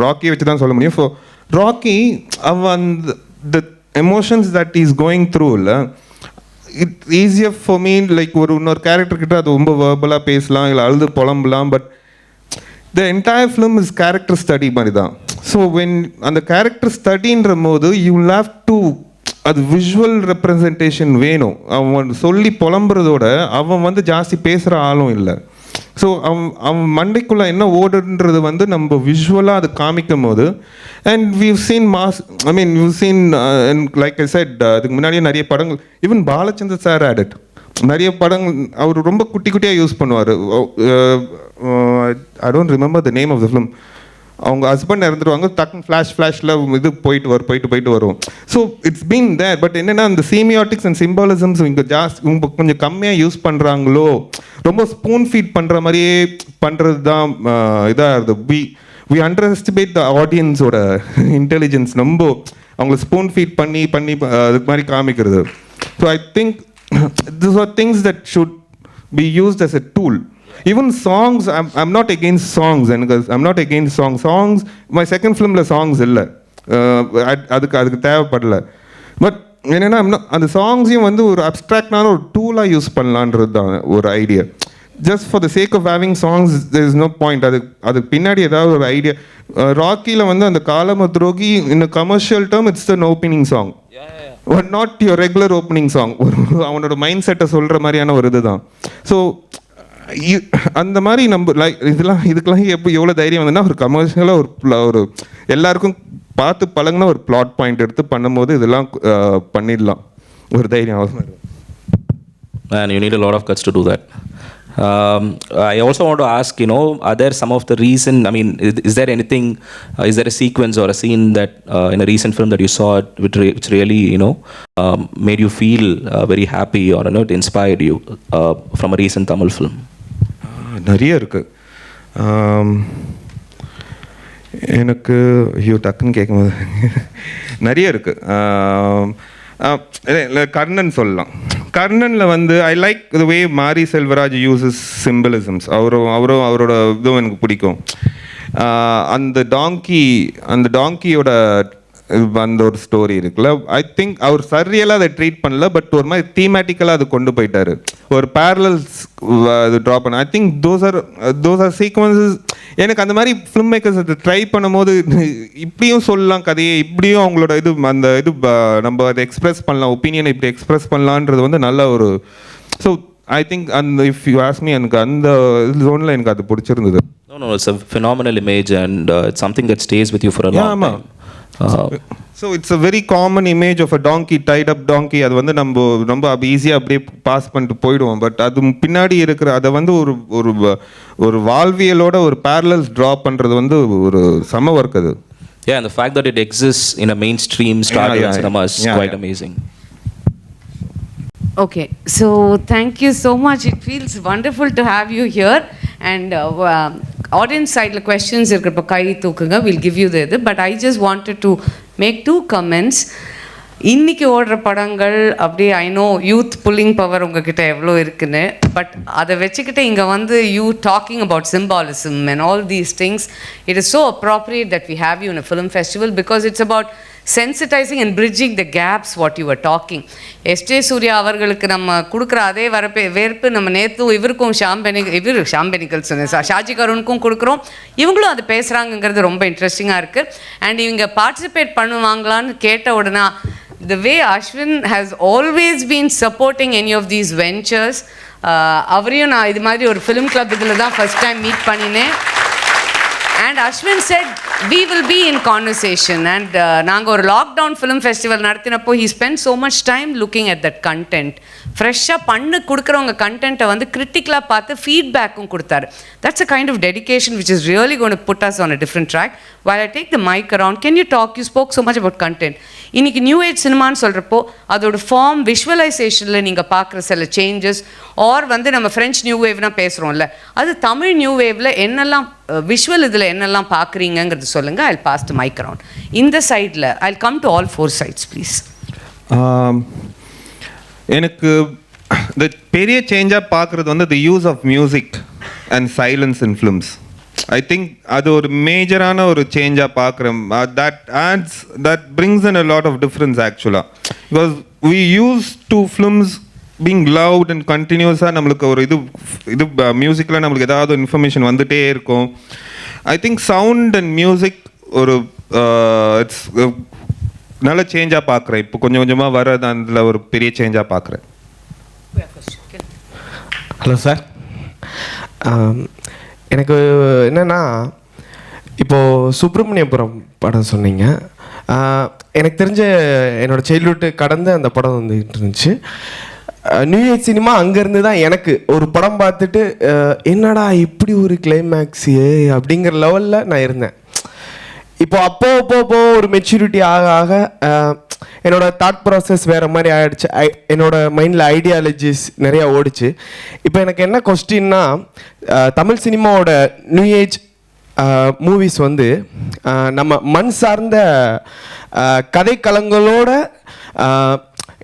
ராக்கியை வச்சு தான் சொல்ல முடியும். ஸோ ராக்கி அவன் the emotions that he's going through, it's easier for me, like இன்னொரு கேரக்டர் கிட்ட அது ரொம்ப வேர்பலாக பேசலாம், இல்லை அழுது புலம்பலாம். But the entire film is character study மாதிரி தான். ஸோ when அந்த கேரக்டர் ஸ்டடின்ற போது you will have to, அது விஷுவல் ரெப்ரசன்டேஷன் வேணும். அவன் சொல்லி புலம்புறதோட அவன் ஜாஸ்தி பேசுகிற ஆளும் இல்லை. ஸோ அவன் மண்டைக்குள்ளே என்ன ஓடுன்றது நம்ம விஷுவலாக அது காமிக்கும் போது. And we've seen like I set, அதுக்கு முன்னாடியே நிறைய படங்கள், ஈவன் பாலச்சந்தர் சார் ஆடட் நிறைய படங்கள் அவர் ரொம்ப குட்டியாக யூஸ் பண்ணுவார். I don't remember the name of the film. அவங்க ஹஸ்பண்ட் இறந்துருவாங்க, டக்குன்னு ஃப்ளாஷில் இது போயிட்டு வரும். So it's been there. But என்னென்னா அந்த சீமியாட்டிக்ஸ் அண்ட் சிம்பாலிசம்ஸ் இங்கே கொஞ்சம் கம்மியாக யூஸ் பண்ணுறாங்களோ, ரொம்ப ஸ்பூன் ஃபீட் பண்ணுற மாதிரியே பண்ணுறது தான் இதாக இருக்குது. வி அண்டர் எஸ்டிமேட் த ஆடியன்ஸோட இன்டெலிஜென்ஸ். ரொம்ப அவங்கள ஸ்பூன் ஃபீட் பண்ணி அதுக்கு மாதிரி காமிக்கிறது. So I think this are things that should be used as a tool. Even songs, I'm not against songs, and I'm not against songs. My second filmல songs இல்லை, அதுக்கு தேவைப்படல. But என்னென்னா அந்த சாங்ஸையும் ஒரு அப்ட்ராக்டான ஒரு டூலாக யூஸ் பண்ணலான்றது தான் ஒரு idea. Just for the sake of having songs there is no point. அதுக்கு பின்னாடி ஏதாவது ஒரு ஐடியா. ராக்கியில் அந்த காலம துரோகி in commercial term it's an opening song, but not your regular opening song. அவனோட மைண்ட் செட்டை சொல்கிற மாதிரியான ஒரு இதுதான். ஸோ அந்த மாதிரி நம்ம இதுக்கெல்லாம் எவ்வளோ தைரியம் வந்துன்னா ஒரு கமர்ஷியலாக ஒரு எல்லாருக்கும் பார்த்து பழங்கின ஒரு பிளாட் பாயிண்ட் எடுத்து பண்ணும்போது இதெல்லாம் பண்ணிடலாம் ஒரு தைரியம் அவசியம். And you need a lot of guts to do that. I also want to ask, are there some of the reason, I mean, is there anything, is there a sequence or a scene that in a recent film that you saw which really, made you feel very happy or it inspired you from a recent Tamil film? நிறைய இருக்குது. எனக்கு ஐயோ டக்குன்னு கேட்கும்போது நிறைய இருக்குது. கர்ணன் சொல்லலாம். கர்ணனில் வந்து ஐ லைக் த வே மாரி செல்வராஜ் யூசஸ் சிம்பிளிசம்ஸ். அவரோட இதுவும் எனக்கு பிடிக்கும். அந்த டாங்கியோட அந்த ஒரு ஸ்டோரி இருக்குல்ல, ஐ திங்க் அவர் சரியெல்லாம் அதை ட்ரீட் பண்ணல, பட் ஒரு மாதிரி தீமேட்டிக்கலாக அது கொண்டு போயிட்டாரு. ஒரு பேரலல்ஸ் அது ட்ரா பண்ண. I think those are sequences. எனக்கு அந்த மாதிரி ஃபிலிம் மேக்கர்ஸ் அதை ட்ரை பண்ணும்போது இப்படியும் சொல்லலாம் கதையை, இப்படியும் அவங்களோட அந்த நம்ம அதை எக்ஸ்பிரஸ் பண்ணலாம், ஒப்பீனியனை இப்படி எக்ஸ்பிரஸ் பண்ணலான்றது வந்து நல்ல ஒரு. ஸோ ஐ திங்க் அந்த இஃப் யூ ஆஸ்க் மீ எனக்கு அந்த ஜோனில் எனக்கு அது பிடிச்சிருந்தது. No, it's a phenomenal image and it's something that stays with you for a long time. So it's a very common image of a donkey, tied up donkey. அது வந்து நம்ம ரொம்ப ஈஸியாக அப்படியே பாஸ் பண்ணிட்டு போயிடுவோம். பட் அது பின்னாடி இருக்கிற அதை வந்து ஒரு வாழ்வியலோட ஒரு பேரலல்ஸ் ட்ரா பண்ணுறது வந்து ஒரு சம ஒர்க் அது. Yeah, and the fact that it exists in a mainstream Star cinema is quite amazing. Okay, so thank you so much. It feels wonderful to have you here. And audience side questions irukappa kai thookunga, we'll give you the but I just wanted to make 2 comments. இன்னைக்கு ஓடுற படங்கள் அப்படி I know youth pulling power உங்ககிட்ட எவ்வளோ இருக்குன்னு, but அதை வச்சுக்கிட்டு இங்கே வந்து you talking about symbolism and all these things, it is so appropriate that we have you in a film festival because it's about sensitizing and bridging the gaps what you were talking. S.J. Suryah அவர்களுக்கு நம்ம கொடுக்குற அதே வேர்ப்பு நம்ம நேற்று இவருக்கும் ஷாம்பெனிக்கல் ஷாஜி கருணுக்கும் கொடுக்குறோம். இவங்களும் அது பேசுகிறாங்கங்கிறது ரொம்ப இன்ட்ரெஸ்டிங்காக இருக்குது. அண்ட் இவங்க பார்ட்டிசிபேட் பண்ணுவாங்களான்னு கேட்ட உடனே the way Ashwin has always been supporting any of these ventures, அவரையும் நான் இது மாதிரி ஒரு ஃபிலிம் கிளப் இதில் தான் ஃபஸ்ட் டைம் மீட் பண்ணினேன். And Ashwin said we will be in conversation. And நாங்கள் ஒரு லாக்டவுன் ஃபிலிம் ஃபெஸ்டிவல் நடத்தினப்போ he spent so much time looking at that content. ஃப்ரெஷ்ஷாக கொடுக்குறவங்க கண்டென்ட்டை வந்து கிரிட்டிக்கலாக பார்த்து ஃபீட்பேக்கும் கொடுத்தாரு. That's a kind of dedication which is really going to put us on a different track. While I take the mic around, can you talk? You spoke so much about content. இன்னைக்கு new age சினிமான்னு சொல்கிறப்போ அதோட form விஷுவலைசேஷனில் நீங்கள் பார்க்குற சில changes R வந்து நம்ம French new வேவ்னா பேசுகிறோம்ல, அது Tamil new வேவில் என்னெல்லாம் விஷுவல் இதில் என்னெல்லாம் பார்க்குறீங்கிறது சொல்லுங்கள். I pass to mic around இந்த சைடில். I come to all 4 sides please. எனக்கு இந்த பெரிய சேஞ்சாக பார்க்குறது வந்து the use of music and silence in films. I think அது ஒரு மேஜரான ஒரு சேஞ்சாக பார்க்குறேன். That brings in a lot of difference ஆக்சுவலாக. Because we use to films being loud and கண்டினியூஸாக நம்மளுக்கு ஒரு இது மியூசிக்கில் நம்மளுக்கு ஏதாவது இன்ஃபர்மேஷன் வந்துகிட்டே இருக்கும். I think sound and music ஒரு இட்ஸ் நல்ல சேஞ்சாக பார்க்குறேன். இப்போ கொஞ்சம் கொஞ்சமாக வர்றது அதில் ஒரு பெரிய சேஞ்சாக பார்க்குறேன். ஹலோ சார், எனக்கு என்னென்னா இப்போது சுப்பிரமணியபுரம் படம் சொன்னீங்க. எனக்கு தெரிஞ்ச என்னோடய சைல்ட்ஹுட்டு கடந்து அந்த படம் வந்துகிட்டு இருந்துச்சு. நியூ ஏஜ் சினிமா அங்கேருந்து தான் எனக்கு ஒரு படம் பார்த்துட்டு என்னடா இப்படி ஒரு கிளைமேக்ஸு அப்படிங்கிற லெவலில் நான் இருந்தேன். அப்போ ஒரு மெச்சூரிட்டி ஆக ஆக என்னோடய தாட் ப்ராசஸ் வேறு மாதிரி ஆகிடுச்சு. என்னோடய மைண்டில் ஐடியாலஜிஸ் நிறையா ஓடிச்சு. இப்போ எனக்கு என்ன கொஸ்டின்னா, தமிழ் சினிமாவோட நியூ ஏஜ் மூவிஸ் வந்து நம்ம மண் சார்ந்த கதைக்களங்களோட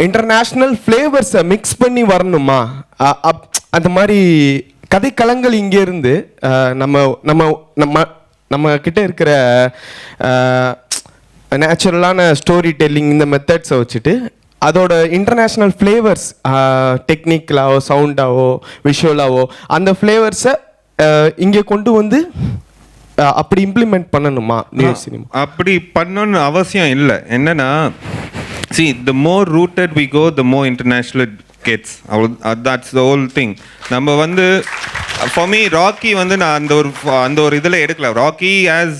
இன்டர்நேஷ்னல் ஃப்ளேவர்ஸை மிக்ஸ் பண்ணி வரணுமா? அந்த மாதிரி கதைக்களங்கள் இங்கேருந்து நம்ம நம்ம நம்ம நம்ம கிட்ட இருக்கிற நேச்சுரலான ஸ்டோரி டெல்லிங் இந்த மெத்தட்ஸை வச்சுட்டு அதோட இன்டர்நேஷ்னல் ஃப்ளேவர்ஸ் டெக்னிக்கலாவோ சவுண்டாவோ விஷுவலாவோ அந்த ஃப்ளேவர்ஸை இங்கே கொண்டு வந்து அப்படி இம்ப்ளிமெண்ட் பண்ணணுமா நியூ சினிமா? அப்படி பண்ணணும்னு அவசியம் இல்லை. என்னன்னா, see, the more rooted we go, the more international it gets. That's the whole thing. நம்ம வந்து ஃபார் மீ ராக்கி வந்து நான் அந்த ஒரு இதில் எடுக்கல. ராக்கி ஆஸ்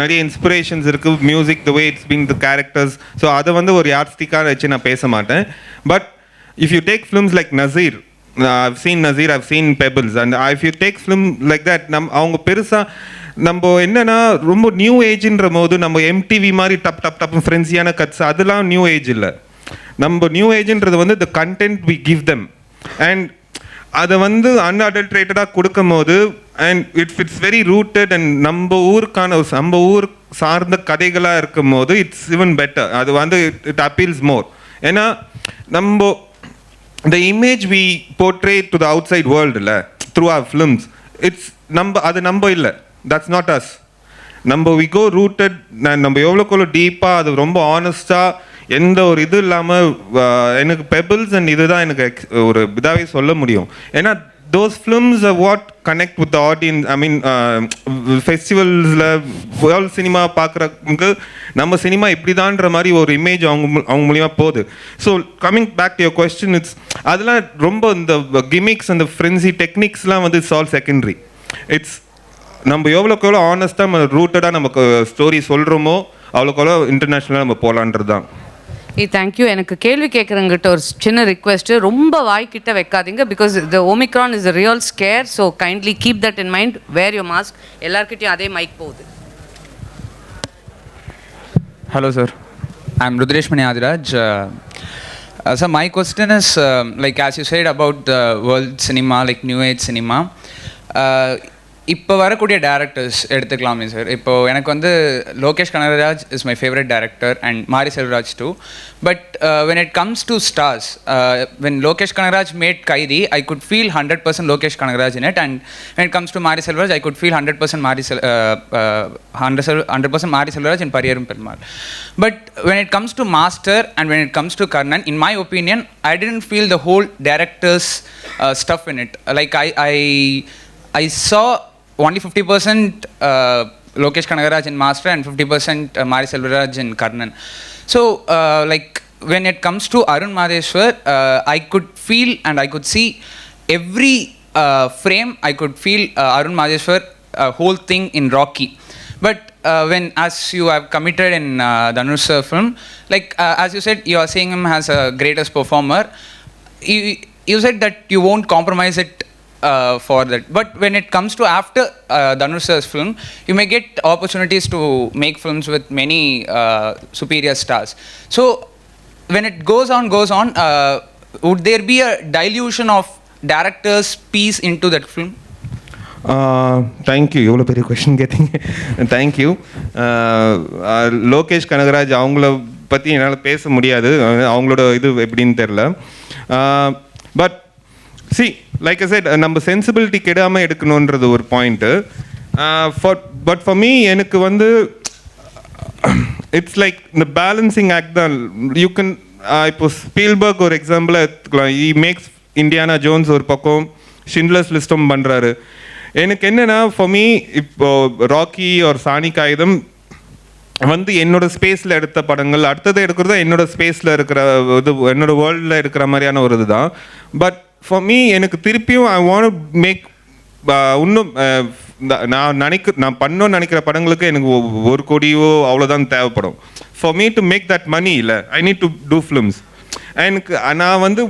நிறைய இன்ஸ்பிரேஷன்ஸ் இருக்குது, music, the way it's been, the characters. So அதை வந்து ஒரு யார்ஸ்டிக்காக வச்சு நான் பேச மாட்டேன். But if you take films like Nazir, I've seen Nazir, I've seen Pebbles, and if you take film like that, அவங்க பெருசாக நம்ம என்னன்னா ரொம்ப நியூ ஏஜ்ன்ற போது நம்ம எம்டிவி மாதிரி டப் டப் டப் ஃப்ரெண்ட்ஸியான கட்ஸ் அதெல்லாம் நியூ ஏஜ் இல்லை. நம்ம நியூ ஏஜ்ன்றது வந்து the content we give them and அதை வந்து அன்அடல்ட்ரேட்டடாக கொடுக்கும் போது and it's very rooted and நம்ம ஊர் சார்ந்த கதைகளாக இருக்கும் போது இட்ஸ் ஈவன் பெட்டர். அது வந்து இட் அப்பீல்ஸ் மோர். ஏன்னா நம்ம the image we portray to the outside world through our films, it's நம்ம இல்லை, that's not us. we go rooted, நம்ம எவ்வளோக்குள்ள டீப்பாக அது ரொம்ப ஆனஸ்டாக எந்த ஒரு இது இல்லாமல் எனக்கு பெபிள்ஸ் அண்ட் இதுதான் எனக்கு ஒரு இதாகவே சொல்ல முடியும். ஏன்னா those films are what connect with the audience. I mean ஃபெஸ்டிவல்ஸில் வேர்ல்ட் சினிமா பார்க்குறவங்க நம்ம சினிமா இப்படிதான்ற மாதிரி ஒரு இமேஜ் அவங்க மூலியமாக போகுது. So coming back to your question, it's அதெல்லாம் ரொம்ப இந்த கிமிக்ஸ் அந்த ஃப்ரென்சி டெக்னிக்ஸ்லாம் வந்து இட்ஸ் ஆல் செகண்டரி. இட்ஸ் நம்ம எவ்வளோக்கு எவ்வளோ ஆனஸ்ட்டாக நம்ம ரூட்டடாக நமக்கு ஸ்டோரி சொல்கிறோமோ அவ்வளோக்கு எவ்வளோ இன்டர்நேஷ்னலாக நம்ம போகலான்றது தான். தேங்க்யூ. எனக்கு கேள்வி கேட்குறங்கிட்ட ஒரு சின்ன ரிக்வெஸ்ட்டு, ரொம்ப வாய்க்கிட்ட வைக்காதீங்க, because the omicron is a real scare. So kindly keep that in mind, wear your mask. எல்லாருக்கிட்டையும் அதே மைக் போகுது. Hello sir, I'm Rudresh Mani Adiraj. So my question is, like as you said about the world cinema, like new age cinema, இப்போ வரக்கூடிய directors எடுத்துக்கலாமே sir. இப்போது எனக்கு வந்து Lokesh Kanagaraj is my favourite director and Mari Selvaraj too. But when it comes to stars, when Lokesh Kanagaraj made Kaidi, I could feel 100% Lokesh Kanagaraj in it, and when it comes to Mari Selvaraj, I could feel 100% Mari Selvaraj in Pariyarum Perumal. But when it comes to Master and when it comes to Karnan, in my opinion, I didn't feel the whole director's stuff in it. Like I saw only 50% Lokesh Kanagaraj in Master and 50% Mari Selvaraj in Karnan. So like when it comes to Arun Madheshwar, I could feel and I could see every frame. I could feel Arun Madheshwar whole thing in Rocky. But when as you have committed in Dhanush film, like as you said, you are seeing him as a greatest performer. You said that you won't compromise it for that. But when it comes to after Dhanush's film, you may get opportunities to make films with many superior stars. So when it goes on, would there be a dilution of director's piece into that film? Thank you. எவ்வளோ பெரிய question கேட்டீங்க. Thank you. Lokesh Kanagaraj அவங்கள பற்றி என்னால் பேச முடியாது, அவங்களோட இது எப்படின்னு தெரில. But see, like I said, நம்ம சென்சிபிலிட்டி கெடாமல் எடுக்கணுன்றது ஒரு பாயிண்ட்டு. பட் ஃபார் மீ எனக்கு வந்து இட்ஸ் லைக் இந்த பேலன்சிங் ஆக்ட் தான். யூ கேன் இப்போ ஸ்பீல்பர்க் ஒரு எக்ஸாம்பிளாக எடுத்துக்கலாம். ஈ மேக்ஸ் இண்டியானா ஜோன்ஸ் ஒரு பக்கம், ஷிண்ட்லர்ஸ் லிஸ்டும் பண்ணுறாரு. எனக்கு என்னென்னா ஃபார் மீ இப்போ ராக்கி ஒரு சாணி காகிதம் வந்து என்னோட ஸ்பேஸில் எடுத்த படங்கள், அடுத்தது எடுக்கிறது என்னோட ஸ்பேஸில் இருக்கிற இது, என்னோட வேர்ல்டில் இருக்கிற மாதிரியான ஒரு இதுதான். பட் ஃபார் மீ எனக்கு திருப்பியும் ஐ வாண்ட் மேக் இன்னும் நான் பண்ணணும்னு நினைக்கிற படங்களுக்கு எனக்கு 1 கோடியோ அவ்வளோதான் தேவைப்படும். For me to make that money இல்லை, I need to do films. எனக்கு நான் வந்து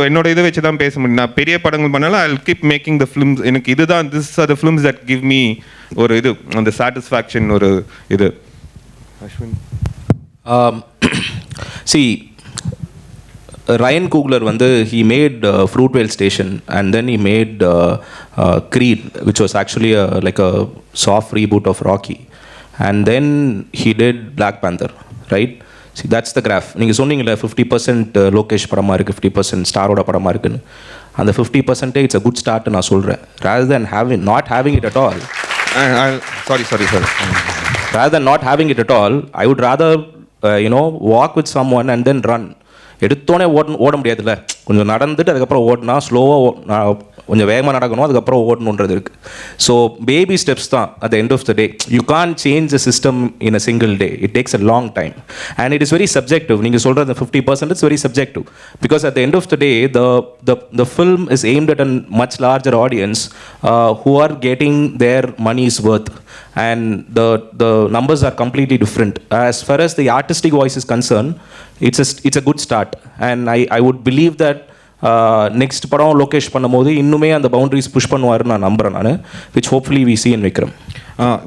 என்னோட இதை வச்சு தான் பேச முடியும். நான் பெரிய படங்கள் பண்ணாலும் I will keep making the films. எனக்கு இதுதான் this R the films that give me ஒரு இது, அந்த சாட்டிஸ்ஃபேக்ஷன் ஒரு இது. அஸ்வின், see, Ryan Coogler வந்து he made Fruitvale Station and then he made Creed, which was actually like a soft reboot of Rocky, and then he did Black Panther, right? See, that's the graph. நீங்கள் சொன்னீங்களே 50% லோகேஷ் படமாக இருக்குது, 50% ஸ்டாரோட படமாக இருக்குன்னு. அந்த 50% it's a good start நான் சொல்கிறேன். rather than not having it at all. sorry rather than not having it at all, I would rather walk with someone and then run. எடுத்தோடனே ஓட முடியாதுல்ல, கொஞ்சம் நடந்துட்டு அதுக்கப்புறம் ஓடினா ஸ்லோவாக கொஞ்சம் வேகமாக நடக்கணும், அதுக்கப்புறம் ஓடணுன்றது இருக்குது. ஸோ பேபி ஸ்டெப்ஸ் தான் at the end of the day. You can't change the system in a single day. It takes a long time and it is very subjective. நீங்கள் சொல்கிற the 50% it's very subjective because at the end of the day the film is aimed at a much larger audience who are getting their money's worth and the numbers are completely different. As far as the artistic voice is concerned, it's a good start and I would believe that next படம் லோகேஷ் பண்ணும்போது இன்னுமே அந்த boundaries push பண்ணுவாருன்னு நான் நம்புகிறேன் நான், which hopefully we see in Vikram.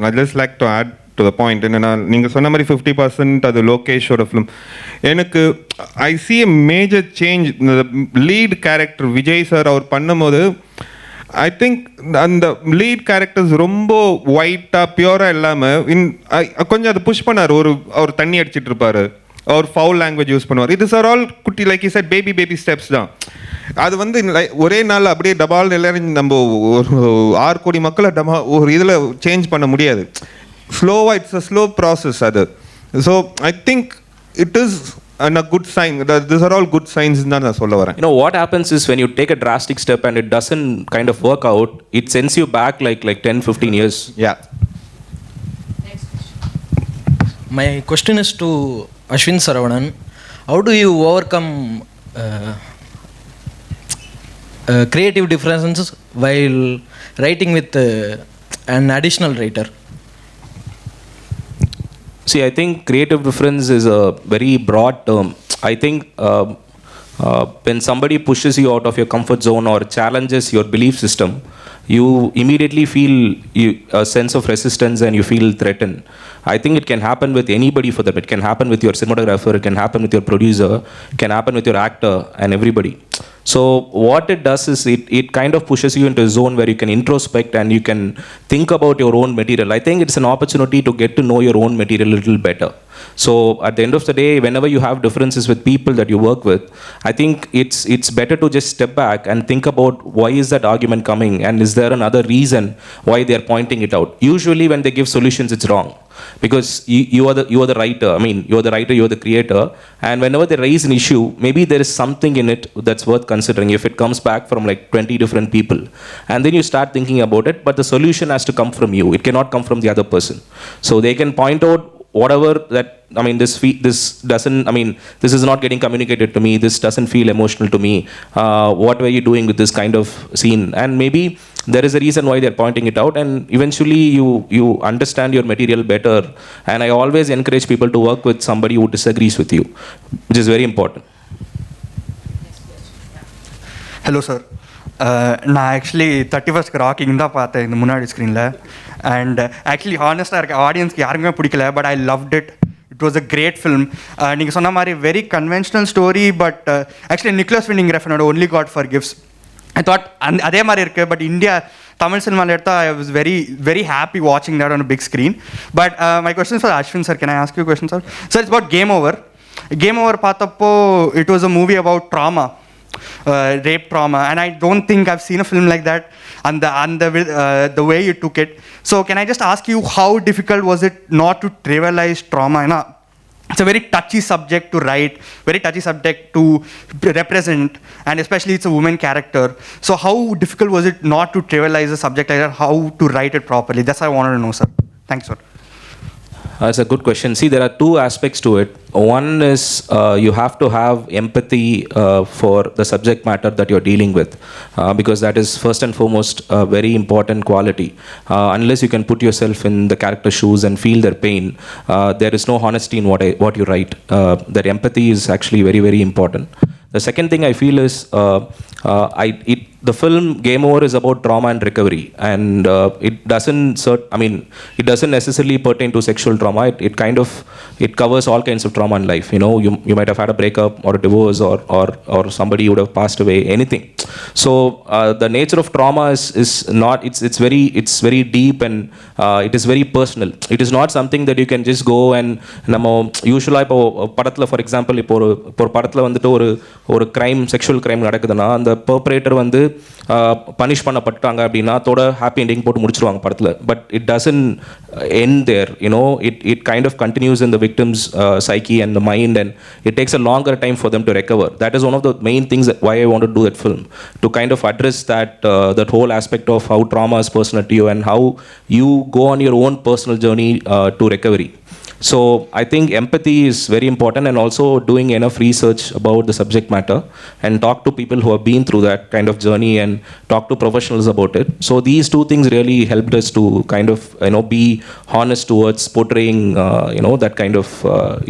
I just like to add to the point. என்னன்னா நீங்கள் சொன்ன மாதிரி 50% அது லோகேஷோட ஃபிலிம். எனக்கு I see a major change. Lead character Vijay sir அவர் பண்ணும்போது ஐ திங்க் அந்த லீட் கேரக்டர்ஸ் ரொம்ப ஒயிட்டாக பியூராக இல்லாமல் கொஞ்சம் அதை புஷ் பண்ணார். அவர் தண்ணி அடிச்சிட்டு இருப்பார், அவர் ஃபவுல் லாங்குவேஜ் யூஸ் பண்ணுவார். இது சார் ஆல் குட்டி லைக் இஸ் பேபி ஸ்டெப்ஸ் தான். அது வந்து ஒரே நாள் அப்படியே டபால் எல்லாரும் நம்ம ஒரு 6 கோடி மக்களை ஒரு இதில் சேஞ்ச் பண்ண முடியாது. ஸ்லோவாக இட்ஸ் அ ஸ்லோ ப்ராசஸ் அது. So I think it is a good sign. These are all good signs தான் நான் சொல்ல வரேன். You know what happens is when you take a drastic step and it doesn't kind of work out, it sends you back like 10-15 years. Yeah. My question is to Ashwin Saravanan. How do you overcome creative differences while writing with an additional writer? See, I think creative difference is a very broad term. I think when somebody pushes you out of your comfort zone or challenges your belief system, you immediately feel a sense of resistance and you feel threatened. I think it can happen with anybody for that. It can happen with your cinematographer, it can happen with your producer, it can happen with your actor and everybody. So what it does is it kind of pushes you into a zone where you can introspect and you can think about your own material. I think it's an opportunity to get to know your own material a little better. So at the end of the day, whenever you have differences with people that you work with, I think it's better to just step back and think about why is that argument coming and is there another reason why they are pointing it out. Usually when they give solutions, it's wrong because you are the writer. I mean, you are the writer, you are the creator, and whenever they raise an issue, maybe there is something in it that's worth considering if it comes back from like 20 different people, and then you start thinking about it, but the solution has to come from you. It cannot come from the other person. So they can point out whatever that, I mean, this doesn't, I mean, this is not getting communicated to me, this doesn't feel emotional to me, what were you doing with this kind of scene? And maybe there is a reason why they're pointing it out, and eventually you understand your material better. And I always encourage people to work with somebody who disagrees with you, which is very important. Hello sir, நான் actually 31st rocking தான் பார்த்தேன் இந்த முன்னாடி ஸ்க்ரீனில். And actually ஹானஸ்ட்டாக இருக்க ஆடியன்ஸ்க்கு யாருக்குமே பிடிக்கல, but I loved it. It was a great film. நீங்கள் சொன்ன மாதிரி very conventional story, but actually Nicolas Winding ரெஃபனோட only God forgives I thought அதே மாதிரி இருக்குது. பட் இந்தியா தமிழ் சினிமாவில் எடுத்தால் ஐ வாஸ் வெரி ஹாப்பி வாட்சிங் that on a big screen. But my question for Ashwin sir. Can I ask you question sir? Sir, it's about game over. Game over பார்த்தப்போ it was a movie about drama, rape trauma, and I don't think I've seen a film like that, and the way you took it. So can I just ask you, how difficult was it not to trivialize trauma? You know, it's a very touchy subject to write, very touchy subject to represent, and especially it's a woman character. So how difficult was it not to trivialize a subject like that? How to write it properly? That's what I wanted to know, sir. Thanks, sir. That's a good question. See, there are two aspects to it. One is you have to have empathy for the subject matter that you're dealing with, because that is first and foremost a very important quality. Unless you can put yourself in the character's shoes and feel their pain, there is no honesty in what you write. That empathy is actually very, very important. The second thing I feel is the film Game Over is about trauma and recovery, and it doesn't necessarily pertain to sexual trauma. It covers all kinds of trauma in life. You know, you might have had a breakup or a divorce or somebody would have passed away, anything. So the nature of trauma is not, it's very deep, and it is very personal. It is not something that you can just go and usually இப்போ படத்தில் for example இப்போ ஒரு படத்தில் வந்துட்டு ஒரு crime, sexual crime நடக்குதுன்னா அந்த பெர்பரேட்டர் வந்து பனிஷ் பண்ணப்பட்டாங்க அப்படின்னா அதோட ஹாப்பி எண்டிங் போட்டு முடிச்சிருவாங்க படத்தில். But it doesn't end there, it kind of continues in the victim's psyche and the mind, and it takes a longer time for them to recover. That is one of the main things why I want to do that film, to kind of address that whole aspect of how trauma is personal to you and how you go on your own personal journey to recovery. So I think empathy is very important, and also doing enough research about the subject matter and talk to people who have been through that kind of journey and talk to professionals about it. So these two things really helped us to kind of be honest towards portraying that kind of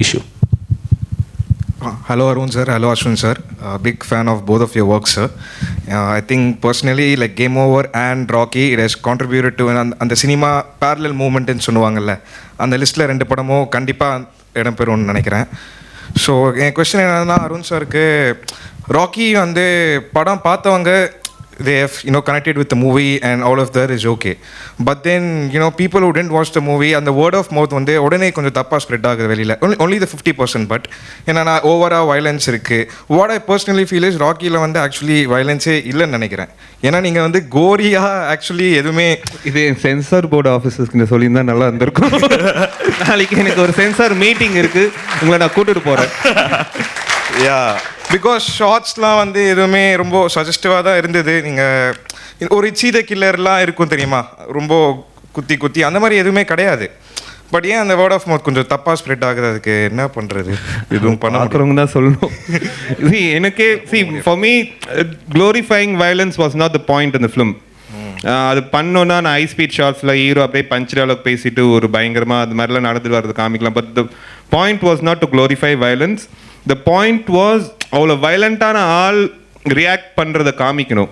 issue. Hello Arun sir, hello Ashwin sir. Big fan of both of your work sir. I think personally like Game Over and Rocky, it has contributed to அந்த cinema parallel movement ன்னு சொல்லுவாங்கல்ல, அந்த லிஸ்ட்டில் 2 படமும் கண்டிப்பாக இடம்பெறும்னு நினைக்கிறேன். So என் question என்னன்னா, அருண் சாருக்கு ராக்கி வந்து படம் பார்த்தவங்க they have connected with the movie and all of that is okay, but then people who didn't watch the movie and the word of mouth வந்து உடனே கொஞ்சம் தப்பாக ஸ்ப்ரெட் ஆகுது வெளியில், only the 50%. பட் என்னன்னா ஓவராக வயலன்ஸ் இருக்குது. What I personally feel is ராக்கியில் வந்து ஆக்சுவலி வயலன்ஸே இல்லைன்னு நினைக்கிறேன். ஏன்னா நீங்கள் வந்து கோரியாக ஆக்சுவலி எதுவுமே இது சென்சார் போர்டு ஆஃபீஸர்ஸ்க்கு சொல்லியிருந்தா நல்லா இருந்திருக்கும். நாளைக்கு எனக்கு ஒரு சென்சார் மீட்டிங் இருக்குது, உங்களை நான் கூட்டிட்டு போகிறேன். யா, பிகாஸ் ஷார்ட்ஸ்லாம் வந்து எதுவுமே ரொம்ப சஜஸ்டிவாக தான் இருந்தது. நீங்கள் ஒரு சீத கில்லர்லாம் இருக்கும் தெரியுமா, ரொம்ப குத்தி குத்தி அந்த மாதிரி எதுவுமே கிடையாது. பட் ஏன் அந்த வேர்ட் ஆஃப் மவுத் கொஞ்சம் தப்பாக ஸ்ப்ரெட் ஆகுது, அதுக்கு என்ன பண்ணுறது? எதுவும் பார்க்குறவங்க தான் சொல்லணும். எனக்கே for me glorifying violence was not the point இந்த ஃபிலிம். அது பண்ணோன்னா நான் ஹை ஸ்பீட் ஷார்ட்ஸில் ஹீரோ அப்படியே பஞ்ச் டயலாக் பேசிட்டு ஒரு பயங்கரமாக அது மாதிரிலாம் நடந்துட்டு வர்றது காமிக்கலாம். But the point was not to glorify violence. The point was அவ்வளோ வயலண்ட்டான ஆள் ரியாக்ட் பண்ணுறதை காமிக்கணும்.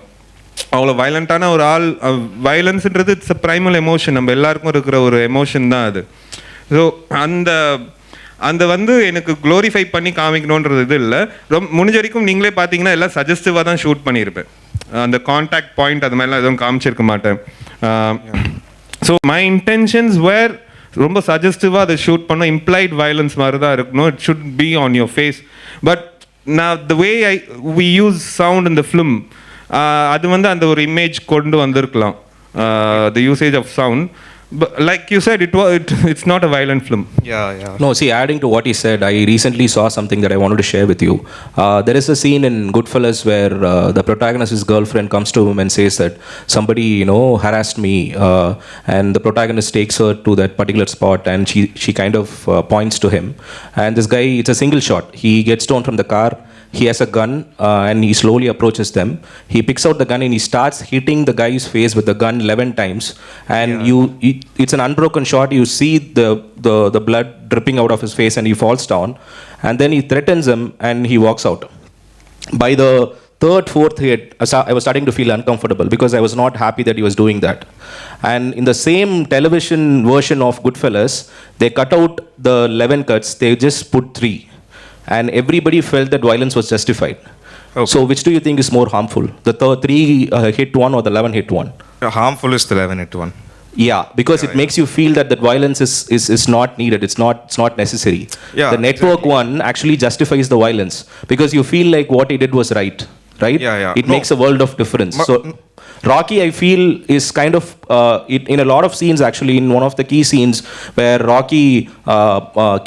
அவ்வளோ வயலண்ட்டான ஒரு ஆள், வயலன்ஸுன்றது இட்ஸ் அ ப்ரைமல் எமோஷன், நம்ம எல்லாருக்கும் இருக்கிற ஒரு எமோஷன் தான் அது. ஸோ அந்த வந்து எனக்கு க்ளோரிஃபை பண்ணி காமிக்கணுன்றது இது இல்லை. முடிஞ்ச வரைக்கும் நீங்களே பார்த்தீங்கன்னா எல்லாம் சஜஸ்டிவாக தான் ஷூட் பண்ணியிருப்பேன். அந்த கான்டாக்ட் பாயிண்ட் அது மாதிரிலாம் எதுவும் காமிச்சிருக்க மாட்டேன். ஸோ மை இன்டென்ஷன்ஸ் வேர் ரொம்ப சஜஸ்டிவாக அதை ஷூட் பண்ண இம்ப்ளைட் வயலன்ஸ் மாதிரி தான் இருக்கணும். It should be on your face. But நான் the way we use sound இந்த ஃபிலிம், அது வந்து அந்த ஒரு இமேஜ் கொண்டு வந்திருக்கலாம், the usage of sound. But like you said, it's not a violent film. Yeah. No, see, adding to what he said, I recently saw something that I wanted to share with you. There is a scene in Goodfellas where the protagonist's girlfriend comes to him and says that somebody, harassed me, and the protagonist takes her to that particular spot and she kind of points to him. And this guy, it's a single shot. He gets down from the car. He has a gun and he slowly approaches them. He picks out the gun and he starts hitting the guy's face with the gun 11 times. And it's an unbroken shot. You see the blood dripping out of his face and he falls down. And then he threatens him and he walks out. By the third, fourth hit, I was starting to feel uncomfortable because I was not happy that he was doing that. And in the same television version of Goodfellas, they cut out the 11 cuts. They just put 3. And everybody felt that violence was justified. Okay. So which do you think is more harmful? The 3 hit one or the 11 hit one? Harmful is the 11 hit one. Yeah, because it makes you feel that violence is not needed. It's not necessary. Yeah, the network one actually justifies the violence because you feel like what he did was right? Yeah. It makes a world of difference. So Rocky, I feel, is kind of in a lot of scenes, actually in one of the key scenes where Rocky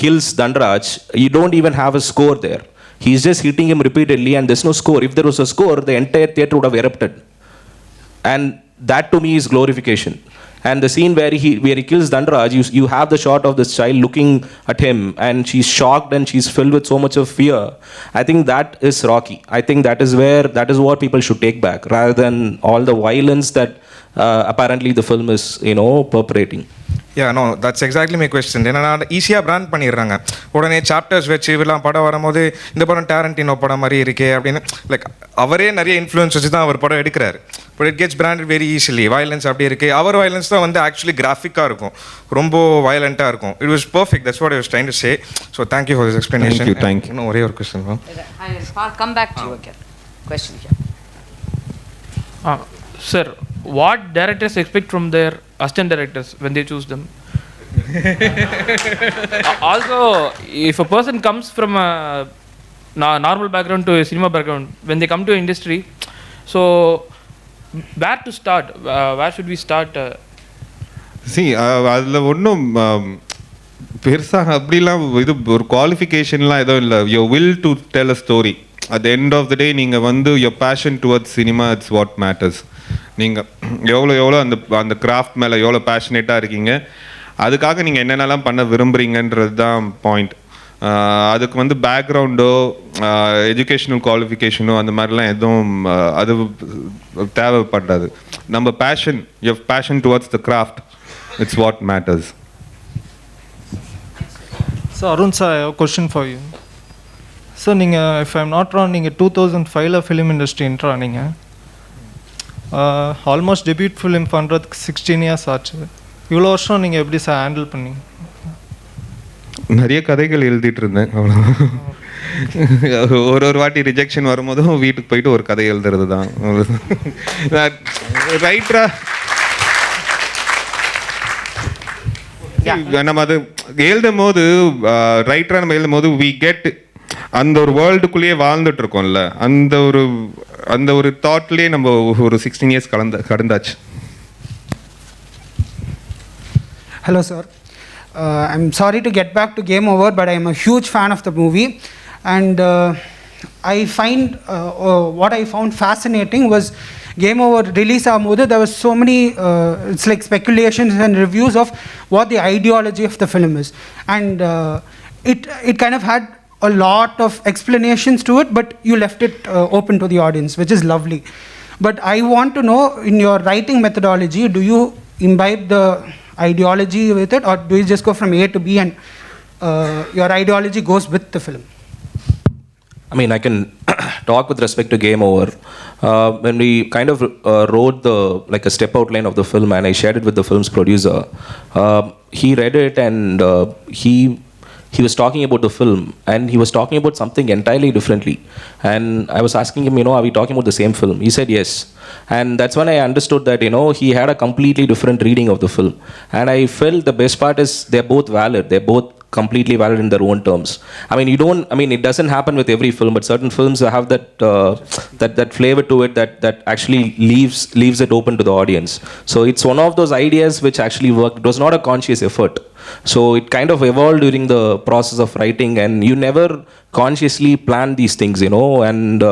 kills Dhanraj, you don't even have a score there. He's just hitting him repeatedly and there's no score. If there was a score, the entire theater would have erupted. And that to me is glorification. And the scene where he kills Dhanraj, you have the shot of this child looking at him and she's shocked and she's filled with so much of fear. I think that is Rocky. I think that is what people should take back rather than all the violence that apparently the film is, perpetrating. Yeah, no, that's exactly my question. ஏன்னா ஈஸியாக brand பண்ணிடுறாங்க உடனே chapters வச்சு இதெல்லாம் படம் வரும்போது இந்த படம் டேரண்டினோ படம் மாதிரி இருக்கே அப்படின்னு. லைக் அவரே நிறைய இன்ஃப்ளூயன்ஸ் வச்சு தான் அவர் படம் எடுக்கிறாரு. But it gets branded very easily. Violence அப்படி இருக்கு. அவர் வயலன்ஸ் தான் வந்து ஆக்சுவலி கிராஃபிக்காக இருக்கும், ரொம்ப வயலண்ட்டாக இருக்கும். It was perfect. That's what I was trying to say. So thank you for this explanation. Thank you. இன்னும் ஒரே ஒரு question ma'am. I will come back to you again. Question here. Sir, what directors expect from their assistant directors when they choose them? Also, if a person comes from a normal background to a cinema background, when they come to industry, so where to start? Where should we start? சி அதில் ஒன்றும் பெருசாக அப்படிலாம் இது ஒரு குவாலிஃபிகேஷன்லாம் எதுவும் இல்லை. Your will to tell a story. At end of the day நீங்கள் வந்து your passion towards cinema it's what matters. நீங்கள் எவ்வளோ அந்த கிராஃப்ட் மேலே எவ்வளோ பேஷனேட்டாக இருக்கீங்க, அதுக்காக நீங்கள் என்னென்னலாம் பண்ண விரும்புகிறீங்கன்றது தான் பாயிண்ட். அதுக்கு வந்து பேக்ரவுண்டோ எஜுகேஷ்னல் குவாலிஃபிகேஷனோ அந்த மாதிரிலாம் எதுவும் அது தேவைப்படாது. நம்ம passion, your passion towards the craft, it's what matters. So Arun sir, I have question for you. So நீங்கள், இஃப் ஐம் நாட் ராங், நீங்கள் 2005 ஃபிலிம் இண்டஸ்ட்ரி என்ட்ரு ஆனீங்க. ஆல்மோஸ்ட் டெபியூட் ஃபிலிம் பண்ணுறதுக்கு 16 இயர்ஸ் ஆச்சு. இவ்வளோ வருஷம் நீங்கள் எப்படி சார் ஹேண்டில் பண்ணீங்க? நிறைய கதைகள் எழுதிட்டு இருந்தேன், அவ்வளோ. ஒரு வாட்டி ரிஜெக்ஷன் வரும்போதும் வீட்டுக்கு போயிட்டு ஒரு கதை எழுதுறது தான். ரைட்டரா நம்ம அது எழுதும் போது, ரைட்டராக நம்ம எழுதும் போது வி கெட் அந்த ஒரு வேர்ல்டுக்குள்ளேயே வாழ்ந்துட்டு இருக்கோம்ல, அந்த ஒரு தாட்லேயே நம்ம ஒரு 16 years கடந்தாச்சு. Hello sir, I'm sorry to get back to Game Over, but I am a huge fan of the movie, and I find what I found fascinating was Game Over release ஆகும்போது there was so many it's like speculations and reviews of what the ideology of the film is, and it kind of had a lot of explanations to it, but you left it open to the audience, which is lovely. But I want to know, in your writing methodology, do you imbibe the ideology with it, or do you just go from A to B and your ideology goes with the film? I mean, I can talk with respect to Game Over. When we kind of wrote like a step outline of the film, and I shared it with the film's producer, he read it, and he was talking about the film, and he was talking about something entirely differently. And I was asking him, are we talking about the same film? He said yes. And that's when I understood that, he had a completely different reading of the film. And I felt the best part is they're both valid. They're both completely valid in their own terms. I mean, it doesn't happen with every film, but certain films have that flavor to it that actually leaves it open to the audience. So it's one of those ideas which actually worked. It was not a conscious effort. So it kind of evolved during the process of writing, and you never consciously plan these things, and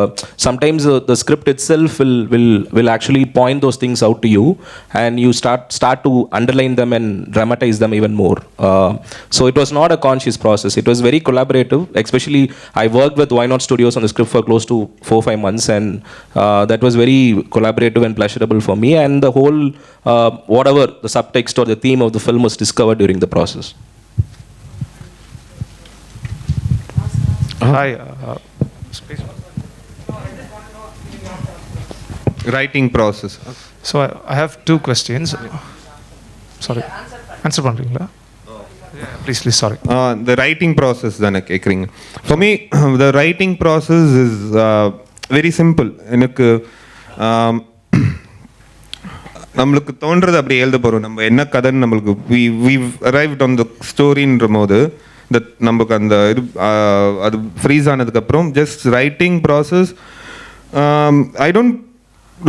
sometimes the script itself will actually point those things out to you, and you start to underline them and dramatize them even more. So it was not a conscious process. It was very collaborative. Especially I worked with Why Not Studios on the script for close to 4-5 months, and that was very collaborative and pleasurable for me, and the whole whatever the subtext or the theme of the film was discovered during the process. Hi. Writing process. So I have 2 questions. Sorry. Answer பண்றீங்களா? Please, sorry. The writing process தானே கேட்குறீங்க. For me, the writing process is very simple. எனக்கு நம்மளுக்கு தோன்றது அப்படி எழுத போகிறோம். நம்ம என்ன கதைன்னு நம்மளுக்கு we've arrived on the storyன்ற போது நமக்கு அந்த இது அது ஃப்ரீஸ் ஆனதுக்கப்புறம் just writing process. I don't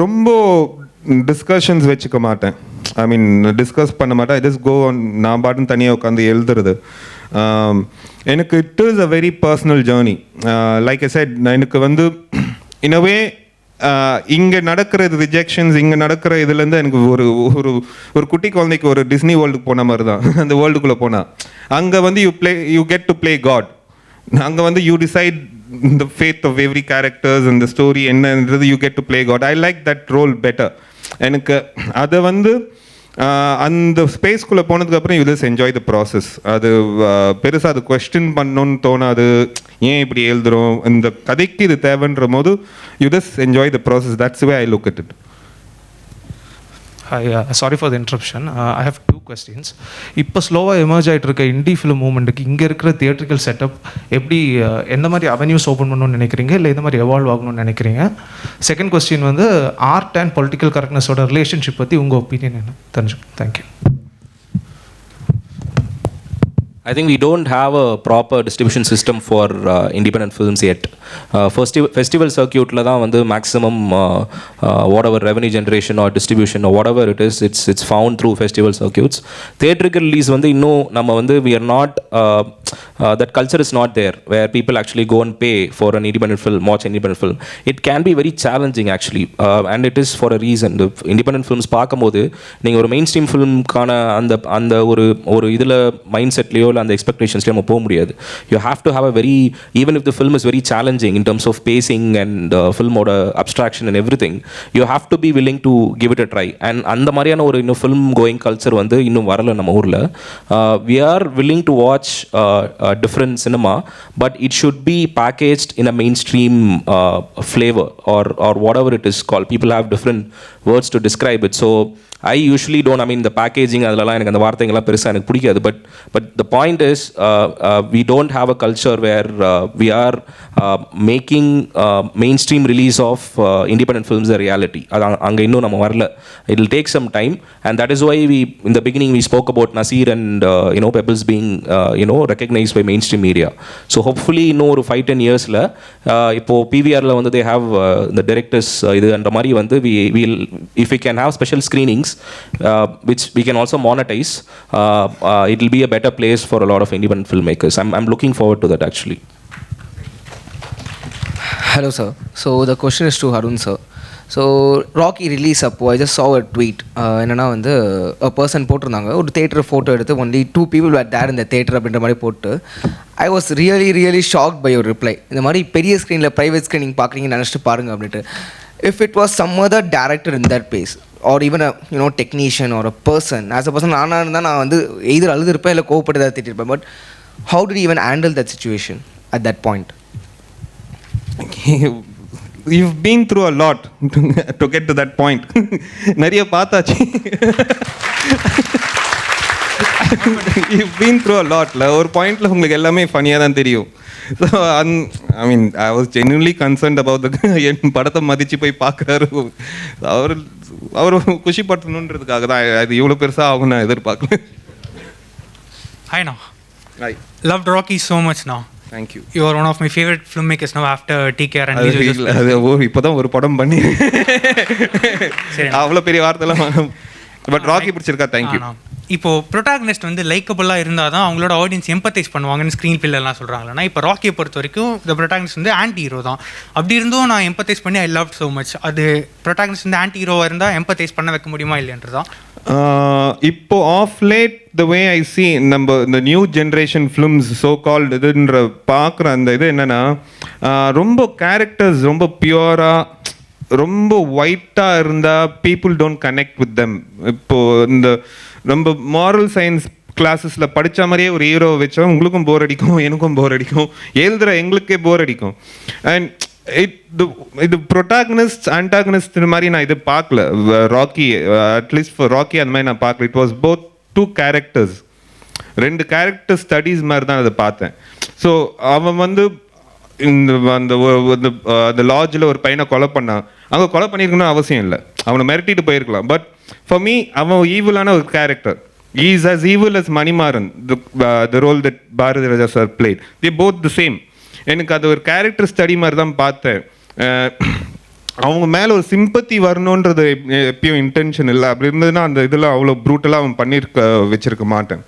ரொம்ப டிஸ்கஷன்ஸ் வச்சுக்க மாட்டேன். ஐ மீன் டிஸ்கஸ் பண்ண மாட்டேன். ஐ ஜஸ்ட் கோ ஆன், நான் பாட்டுன்னு தனியாக உட்காந்து எழுதுறது. எனக்கு it is a very personal journey. Like I set, எனக்கு வந்து இன் அ வே இங்கே நடக்கிற ரிஜெக்ஷன்ஸ், இங்கே நடக்கிற இதுலேருந்து எனக்கு ஒரு குட்டி குழந்தைக்கு ஒரு டிஸ்னி வேர்ல்டுக்கு போன மாதிரி தான். அந்த வேர்ல்டுக்குள்ளே போனால் அங்கே வந்து you get to play god. அங்கே வந்து you decide the fate of every characters, அந்த ஸ்டோரி என்னன்றது you get to play god. I like that role better. எனக்கு அதை வந்து அந்த ஸ்பேஸ்க்குள்ளே போனதுக்கப்புறம் you just enjoy the process. அது பெருசாக அது கொஸ்டின் பண்ணணும்னு தோணாது. ஏன் இப்படி எழுதுகிறோம், இந்த கதைக்கு இது தேவைன்ற போது you just enjoy the process. That's way I look at it. Hi, sorry for the interruption. I have 2 questions. இப்போ ஸ்லோவாக எமர்ஜ் ஆகிட்டு இருக்க இண்டி ஃபிலிம் மூவ்மெண்ட்டுக்கு இங்கே இருக்கிற தியேட்ரிக்கல் செட்டப் எப்படி, எந்த மாதிரி அவென்யூஸ் ஓப்பன் பண்ணணும்னு நினைக்கிறீங்க, இல்லை எந்த மாதிரி எவால்வ் ஆகணும்னு நினைக்கிறீங்க? செகண்ட் கொஸ்டின் வந்து ஆர்ட் அண்ட் பொலிட்டிக்கல் கரெக்ட்னஸோட ரிலேஷன்ஷிப் பற்றி உங்கள் ஒப்பீனியன் என்ன தெரிஞ்சுக்கணும். Thank you. I think we don't have a proper distribution system for independent films yet. Festival circuit la dhaan vandu maximum whatever revenue generation or distribution or whatever it is, it's found through festival circuits. Theatrical release vandu inno nama vandu we are not that culture is not there where people actually go and pay for an independent film, watch an independent film. It can be very challenging actually, and it is for a reason. The independent films பார்க்கும்போது நீங்கள் ஒரு main stream ஃபிலிம்க்கான அந்த ஒரு இதில் mind செட்லேயோ இல்லை அந்த எக்ஸ்பெக்டேஷன்ஸ்லேயோ நம்ம போக முடியாது. You have to have a very, even if the film is very challenging in terms of pacing and ஃபில்மோட abstraction and everything, you have to be willing to give it a try. And அந்த மாதிரியான ஒரு இன்னும் film going culture வந்து இன்னும் வரல நம்ம ஊரில். We are willing to watch different cinema, but it should be packaged in a mainstream flavor or whatever it is called. People have different words to describe it. So I usually don't, I mean the packaging adala எனக்கு அந்த வார்த்தைகள்லாம் பெருசாக எனக்கு பிடிக்காது. But the point is we don't have a culture where we are making mainstream release of independent films a reality. அது அங்கே இன்னும் நம்ம வரல. It will take some time, and that is why we in the beginning we spoke about Nasir and Pebbles being recognized by mainstream media. So hopefully இன்னும் ஒரு 5-10 yearsல இப்போ PVRல வந்து they have the directors இது அந்த மாதிரி வந்து we'll if we can have special screenings which we can also monetize, it will be a better place for a lot of independent filmmakers. I'm looking forward to that actually. Hello sir, so the question is to Harun sir. So Rocky release appo I just saw a tweet, என்னன்னா வந்து a person போட்டிருந்தாங்க ஒரு theatre photo எடுத்து only 2 people were there in the theatre அப்படின்ற மாதிரி போட்டு I was really shocked by your reply. இந்த மாதிரி பெரிய ஸ்க்ரீனில் ப்ரைவேட் ஸ்க்ரீனிங் பார்க்குறீங்கன்னு நினச்சிட்டு பாருங்க அப்படின்ட்டு. If it was some other director in that place or even a technician or a person, as a person நான் இருந்தால் நான் வந்து either அழுதுருப்பேன் இல்லை கோவப்பட்டு தான் திட்டிருப்பேன். But how did you even handle that situation at that point? You've been through a lot to get to that point. நிறைய பார்த்தாச்சு. You've been through a lot. ஒரு பாயிண்ட்ல உங்களுக்கு எல்லாமே ஃபனியாக தான் தெரியும். So I mean I was genuinely concerned about என் படத்தை மதிச்சு போய் பார்க்குறாரு. அவர் குஷிப்படுத்தணுன்றதுக்காக தான் அது இவ்வளோ பெருசாக ஆகும் நான் எதிர்பார்க்கல. Hi now. Hi. Loved Rocky so much now. Thank you. You are one of my favorite filmmakers now after TKR and இப்போதான் ஒரு படம் பண்ணி அவ்வளோ பெரிய வார்த்தைலாம். பட் ராக்கி பிடிச்சிருக்கா? தேங்க்யூ. இப்போ ப்ரொட்டாகனிஸ்ட் வந்து லைக்கபுளாக இருந்தால் தான் அவங்களோட ஆடியன்ஸ் எம்பத்தைஸ் பண்ணுவாங்கன்னு ஸ்க்ரீன் பில்லெல்லாம் சொல்கிறாங்களா. இப்போ ராக்கியை பொறுத்த வரைக்கும் இந்த ப்ரொட்டாகனிஸ்ட் வந்து ஆன்டி ஹீரோ தான். அப்படி இருந்தும் நான் எம்பத்தைஸ் பண்ணி ஐ லவ் ஸோ மச். அது ப்ரொட்டாகனிஸ்ட் வந்து ஆன்டி ஹீரோவாக இருந்தால் எம்பத்தைஸ் பண்ண வைக்க முடியுமா இல்லைன்றதான். இப்போ of late the way I see நம்ம இந்த new generation films so called இதுன்ற பார்க்குற அந்த இது என்னென்னா ரொம்ப கேரக்டர்ஸ் ரொம்ப பியூராக ரொம்ப ஒயிட்டாக இருந்தால் people don't connect with them. இப்போது இந்த ரொம்ப மாரல் சயின்ஸ் கிளாஸஸில் படித்த மாதிரியே ஒரு ஹீரோவை வச்சா உங்களுக்கும் போர் அடிக்கும், எனக்கும் போர் அடிக்கும், எழுதுகிற எங்களுக்கே போர் அடிக்கும். அண்ட் இது ப்ரொட்டாகனிஸ்ட் ஆன்டாகனிஸ்ட் மாதிரி நான் இது பார்க்கல. ராக்கி அட்லீஸ்ட் ஃபார் ராக்கி அந்த மாதிரி நான் பார்க்கல. It was both 2 characters, 2 character studies மாதிரி தான் அதை பார்த்தேன். ஸோ அவன் வந்து அந்த லாட்ஜில் ஒரு பையனை கொலை பண்ணான். அங்கே கொலை பண்ணியிருக்கணும்னு அவசியம் இல்லை, அவனை மிரட்டிட்டு போயிருக்கலாம். பட் ஃபார் மீ அவன் ஈவிலான ஒரு character. He is as evil as Manimaran, the role that Bharati Raja sir played. They both the same. எனக்கு அது ஒரு கேரக்டர் ஸ்டடி மாதிரி தான் பார்த்தேன். அவங்க மேலே ஒரு சிம்பத்தி வரணுன்றது எப்பயும் இன்டென்ஷன் இல்லை. அப்படி இருந்ததுன்னா அந்த இதெல்லாம் அவ்வளோ ப்ரூட்டலாக அவன் வச்சிருக்க மாட்டேன்.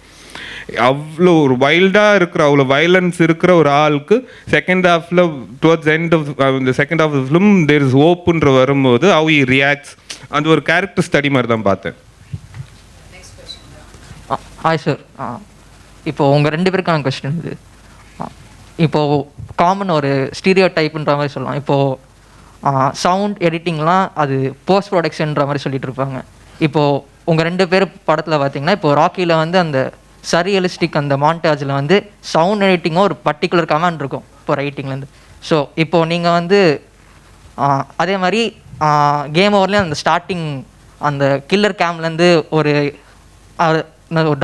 அவ்வளோ ஒரு வைல்டாக இருக்கிற அவ்வளோ வயலன்ஸ் இருக்கிற ஒரு ஆளுக்கு செகண்ட் ஹாஃபில் டுவர்ட்ஸ் எண்ட் ஆஃப் இந்த second half of film there is ஹோப்புன்ற வரும்போது ஹவ் ஹி ரியாக்ட்ஸ், அது ஒரு கேரக்டர் ஸ்டடி மாதிரி தான் பார்த்தேன். ஹாய் சார், இப்போது உங்கள் 2 பேருக்கான கொஸ்டின் இது. இப்போது காமன் ஒரு ஸ்டீரியோ டைப்புன்ற மாதிரி சொல்லலாம். இப்போது சவுண்ட் எடிட்டிங்லாம் அது போஸ்ட் ப்ரொடக்ஷன்ற மாதிரி சொல்லிட்டு இருப்பாங்க. இப்போது உங்கள் 2 பேர் படத்தில் பார்த்தீங்கன்னா இப்போ ராக்கியில் வந்து அந்த சரியலிஸ்டிக் அந்த மாண்டாஜில் வந்து சவுண்ட் எடிட்டிங்கும் ஒரு பர்டிகுலர் கமாண்ட் இருக்கும் இப்போ ரைட்டிங்லேருந்து. ஸோ இப்போது நீங்கள் வந்து அதே மாதிரி கேம் ஓவர்லேயும் அந்த ஸ்டார்டிங் அந்த கில்லர் கேம்லேருந்து ஒரு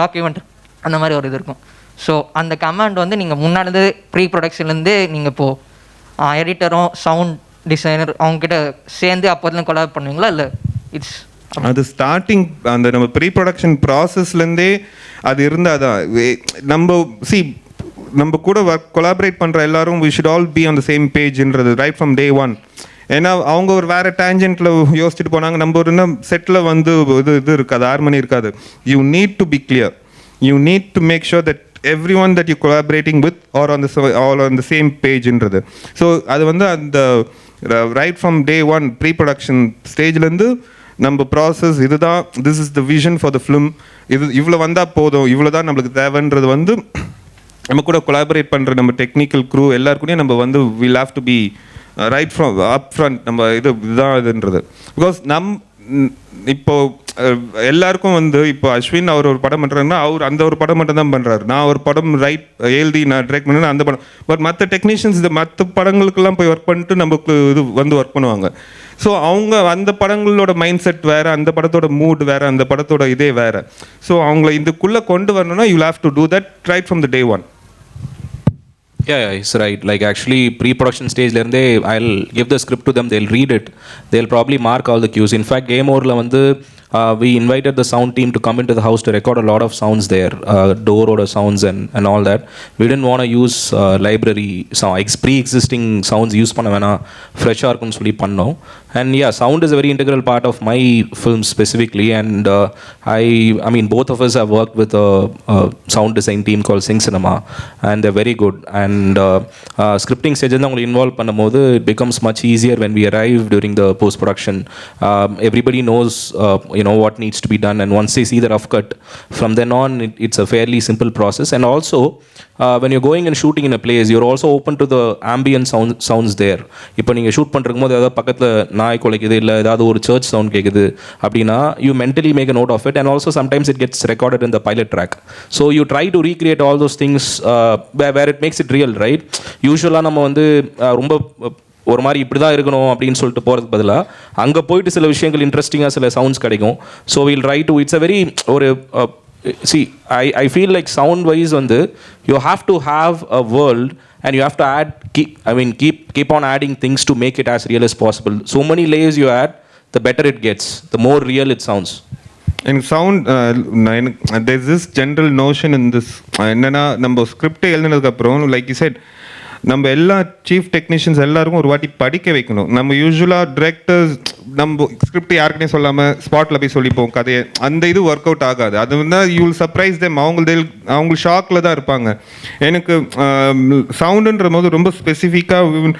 டாக்குமெண்ட் அந்த மாதிரி ஒரு இது இருக்கும். ஸோ அந்த கமாண்ட் வந்து நீங்கள் முன்னாடி ப்ரீ ப்ரொடக்ஷன்லேருந்து நீங்கள் இப்போது எடிட்டரும் சவுண்ட் டிசைனர் அவங்கக்கிட்ட சேர்ந்து அப்போதுலேருந்து கொலாப் பண்ணுவீங்களா இல்லை இட்ஸ் அது ஸ்டார்டிங் அந்த நம்ம ப்ரீ ப்ரொடக்ஷன் ப்ராசஸ்லேருந்தே அது இருந்தால் தான் நம்ம கூட கொலாபரேட் பண்ணுற எல்லாரும் we should all be on the same பேஜ்ன்றது ரைட் ஃப்ரம் டே ஒன். ஏன்னா அவங்க ஒரு வேறு டேஞ்சென்ட்டில் யோசிச்சுட்டு போனாங்க, நம்ம ஒரு இன்னும் செட்டில் வந்து இது இருக்காது, ஹார்மனி இருக்காது. You need to be clear, you need to make sure that everyone that you're collaborating with are all on the same page inradhu. So அது வந்து அந்த right from day one pre-production stageலேருந்து நம்ம process இதுதான், this is the vision for the film, இது இவ்வளோ வந்தால் போதும், இவ்வளோ தான் நம்மளுக்கு தேவைன்றது வந்து நம்ம கூட கொலாபரேட் பண்ணுற நம்ம டெக்னிக்கல் க்ரூ எல்லாருக்கூடயும் நம்ம வந்து will have to be right from up front. நம்ம இதுதான் இதுன்றது பிகாஸ் இப்போ எல்லாருக்கும் வந்து இப்போ அஸ்வின் அவர் ஒரு படம் பண்ணுறாருன்னா அவர் அந்த ஒரு படம் மட்டும் தான் பண்ணுறாரு, நான் ஒரு படம் எழுதி நான் டைரக்ட் பண்ணேன்னா அந்த படம். பட் மற்ற டெக்னீஷியன்ஸ் இந்த மற்ற படங்களுக்கெல்லாம் போய் ஒர்க் பண்ணிட்டு நமக்கு இது வந்து ஒர்க் பண்ணுவாங்க. ஸோ அவங்க அந்த படங்களோட மைண்ட் செட் வேறு, அந்த படத்தோட மூட் வேறு, அந்த படத்தோட இதே வேறு. ஸோ அவங்கள இதுக்குள்ளே கொண்டு வரணும்னா you have to do that right from the day one. Yeah, it's right. Like actually pre-production stage lerinde I'll give the script to them, they'll read it, they'll probably mark all the cues. In fact Game Over la vandu we invited the sound team to come into the house to record a lot of sounds there, door order sounds and all that. We didn't want to use library sound, pre-existing sounds use panna vena, fresh ah irukkum solli pannom. And yeah, sound is a very integral part of my film specifically, and I mean both of us have worked with a sound design team called Sing Cinema, and they're very good. And scripting stage la ungal involve பண்ணும்போது it becomes much easier when we arrive during the post production. Everybody knows you know what needs to be done, and once they see the rough cut, from then on it's a fairly simple process. And also when you're going and shooting in a place, you're also open to the ambient sounds there. இப்போ நீங்கள் shoot பண்ணுறதுக்கு ஏதாவது பக்கத்தில் நாய் குலைக்குது இல்லை ஏதாவது ஒரு search sound கேட்குது அப்படின்னா you mentally make a note of it, and also sometimes it gets recorded in the pilot track. So you try to recreate all those things where it makes it real, right? யூஸ்வலாக நம்ம வந்து ரொம்ப ஒரு மாதிரி இப்படி தான் இருக்கணும் அப்படின்னு சொல்லிட்டு போகிறதுக்கு பதிலாக அங்கே போயிட்டு சில விஷயங்கள் இன்ட்ரெஸ்டிங்காக சில சவுண்ட்ஸ் கிடைக்கும். So will try to it's a very ஒரு see I feel like sound wise வந்து you have to have a world and you have to add keep on adding things to make it as real as possible. So many layers you add, the better it gets, the more real it sounds. எனக்கு sound there's this general notion in this என்னன்னா நம்ம script எழுதுனதுக்கப்புறம் like you said நம்ம எல்லா chief technicians எல்லாருக்கும் ஒரு வாட்டி படிக்க வைக்கணும். நம்ம யூஸ்வலாக டிரெக்டர்ஸ் நம்ம ஸ்கிரிப்ட் யாருக்குனே சொல்லாமல் ஸ்பாட்டில் போய் சொல்லிப்போம் கதையை, அந்த இது ஒர்க் அவுட் ஆகாது. அது வந்து யூ வில் சர்ப்ரைஸ் தெம், அவங்க ஷாக்கில் தான் இருப்பாங்க. எனக்கு சவுண்டுன்ற போது ரொம்ப ஸ்பெசிஃபிக்காக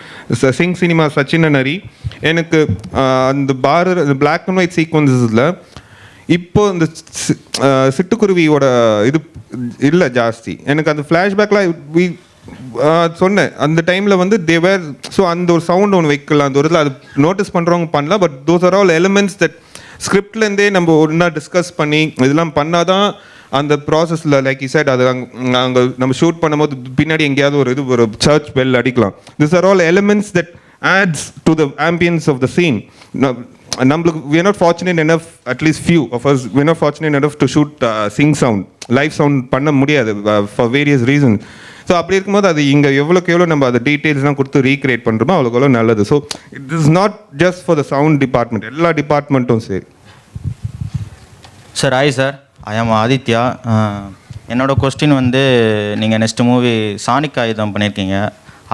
சிங் சினிமா சச்சின் நரி எனக்கு அந்த பிளாக் அண்ட் ஒயிட் சீக்வன்சஸில் இப்போ இந்த சிட்டுக்குருவியோட இது இல்லை ஜாஸ்தி. எனக்கு அந்த ஃப்ளாஷ்பேக்கில் சொன்னேன் அந்த டைமில் வந்து தேவர். ஸோ அந்த ஒரு சவுண்ட் ஒன்று வைக்கலாம், அந்த ஒரு இதில் அது நோட்டீஸ் பண்ணுறவங்க பண்ணலாம். But those are all elements that ஸ்கிரிப்ட்லேருந்தே நம்ம ஒன்றா டிஸ்கஸ் பண்ணி இதெல்லாம் பண்ணால் தான் அந்த ப்ராசஸில் லைக் யூ செட் அது அங்கே நம்ம ஷூட் பண்ணும்போது பின்னாடி எங்கேயாவது ஒரு சர்ச் பெல் அடிக்கலாம். This R all elements that adds to the ambience of the scene. நம்மளுக்கு we are not fortunate enough, at least few of us, we are not fortunate enough to shoot sing sound, live sound பண்ண முடியாது for various reasons. So அப்படி இருக்கும்போது அது இங்கே எவ்வளோக்கு எவ்வளோ நம்ம அதை டீட்டெயில்ஸ்லாம் கொடுத்து ரீக்ரியேட் பண்ணுறோமோ அவ்வளோக்கு எவ்வளோ நல்லது. So it is not just for the sound department, எல்லா டிபார்ட்மெண்ட்டும் சரி. சார் ஹாய் சார், ஐ ஆம் ஆதித்யா. என்னோட கொஸ்டின் வந்து நீங்கள் நெக்ஸ்ட் மூவி சானிக் ஆயுதம் பண்ணியிருக்கீங்க,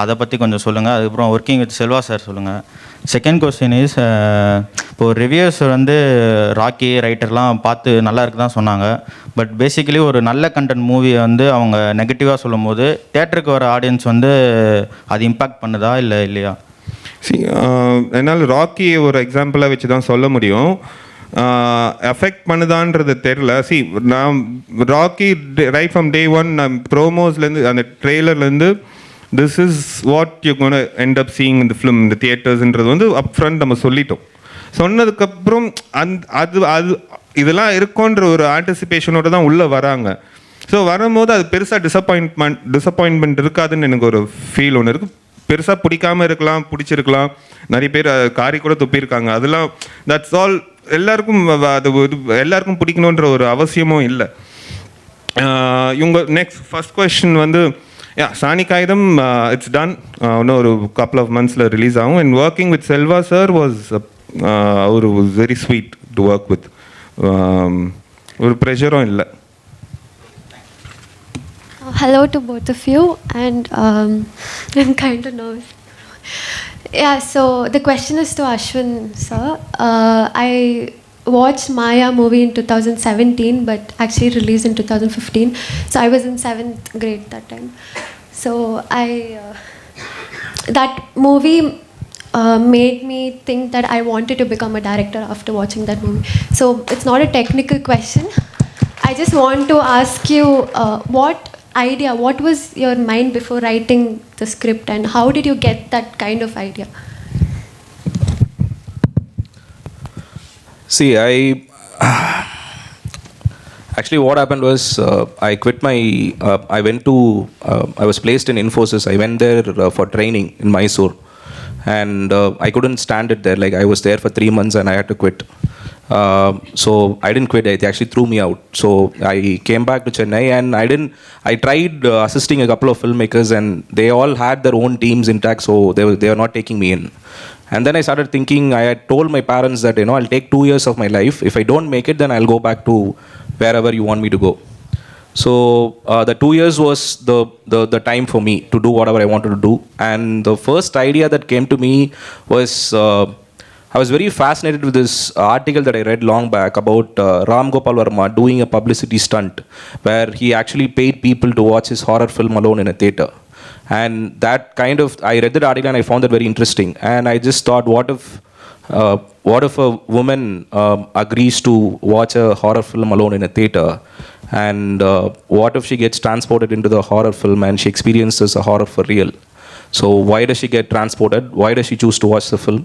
அதை பற்றி கொஞ்சம் சொல்லுங்கள். அதுக்கப்புறம் ஒர்க்கிங் வித் செல்வா சார் சொல்லுங்கள். செகண்ட் கொஸ்டின் இஸ், இப்போது ரிவ்யூஸ் வந்து ராக்கி ரைட்டர்லாம் பார்த்து நல்லா இருக்கு தான் சொன்னாங்க. பட் பேசிக்கலி ஒரு நல்ல கண்டென்ட் மூவியை வந்து அவங்க நெகட்டிவாக சொல்லும் போது தேட்டருக்கு வர ஆடியன்ஸ் வந்து அது இம்பேக்ட் பண்ணுதா இல்லை இல்லையா? என்னால் ராக்கி ஒரு எக்ஸாம்பிளாக வச்சு தான் சொல்ல முடியும். எஃபெக்ட் பண்ணுதான்றது தெரில. நான் Rocky right from day one நான் ப்ரோமோஸ்லேருந்து அந்த ட்ரெய்லர்லேருந்து this is what you're going to end up seeing in the film in the theaters ன்றது வந்து அப் ஃப்ரண்ட் நம்ம சொல்லிட்டோம். சொன்னதுக்கப்புறம் அது இதெல்லாம் இருக்குன்ற ஒரு ஆன்டிசிபேஷனோட தான் உள்ளே வராங்க. ஸோ வரும்போது அது பெருசாக டிசப்பாயின்மெண்ட் இருக்காதுன்னு எனக்கு ஒரு ஃபீல் ஒன்று இருக்குது. பெருசாக பிடிக்காமல் இருக்கலாம், பிடிச்சிருக்கலாம், நிறைய பேர் காரி கூட துப்பியிருக்காங்க. அதெல்லாம் தட்ஸ் ஆல். எல்லாருக்கும் அது எல்லாருக்கும் பிடிக்கணுன்ற ஒரு அவசியமும் இல்லை. இவங்க நெக்ஸ்ட் ஃபர்ஸ்ட் கொஸ்டின் வந்து சானிக் ஆயுதம் இட்ஸ் டன். இன்னும் ஒரு couple of months release ஆகும். And working with Selva sir was அவர் very sweet to work with. ஒரு ப்ரெஷரும் இல்லை. Hello to both of you, and I'm kind of nervous. Yeah, so the question is to Ashwin sir. I watched Maya movie in 2017, but actually released in 2015. So I was in 7th grade that time. So that movie made me think that I wanted to become a director after watching that movie. So it's not a technical question. I just want to ask you what was your mind before writing the script, and how did you get that kind of idea? See, actually what happened was I quit my, I was placed in Infosys. I went there for training in Mysore, and I couldn't stand it there. Like I was there for 3 months and I had to quit. So I didn't quit. They actually threw me out. So I came back to Chennai, and I tried assisting a couple of filmmakers, and they all had their own teams intact, so they were not taking me in. And then I started thinking, I had told my parents that, I'll take 2 years of my life. If I don't make it, then I'll go back to wherever you want me to go. So the 2 years was the time for me to do whatever I wanted to do. And the first idea that came to me was, I was very fascinated with this article that I read long back about Ram Gopal Varma doing a publicity stunt where he actually paid people to watch his horror film alone in a theater. And that kind of, I read that article and I found that very interesting. And I just thought, what if a woman agrees to watch a horror film alone in a theater? And what if she gets transported into the horror film and she experiences a horror for real? So why does she get transported? Why does she choose to watch the film?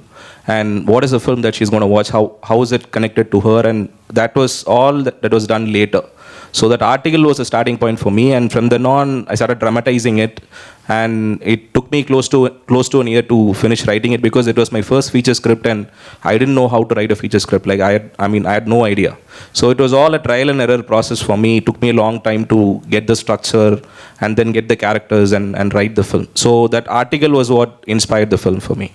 And what is the film that she's going to watch? How is it connected to her? And that was all that was done later. So that article was a starting point for me, and from then on I started dramatizing it, and it took me close to an year to finish writing it, because it was my first feature script and I didn't know how to write a feature script. Like I had no idea. So it was all a trial and error process for me. It took me a long time to get the structure and then get the characters and write the film. So that article was what inspired the film for me.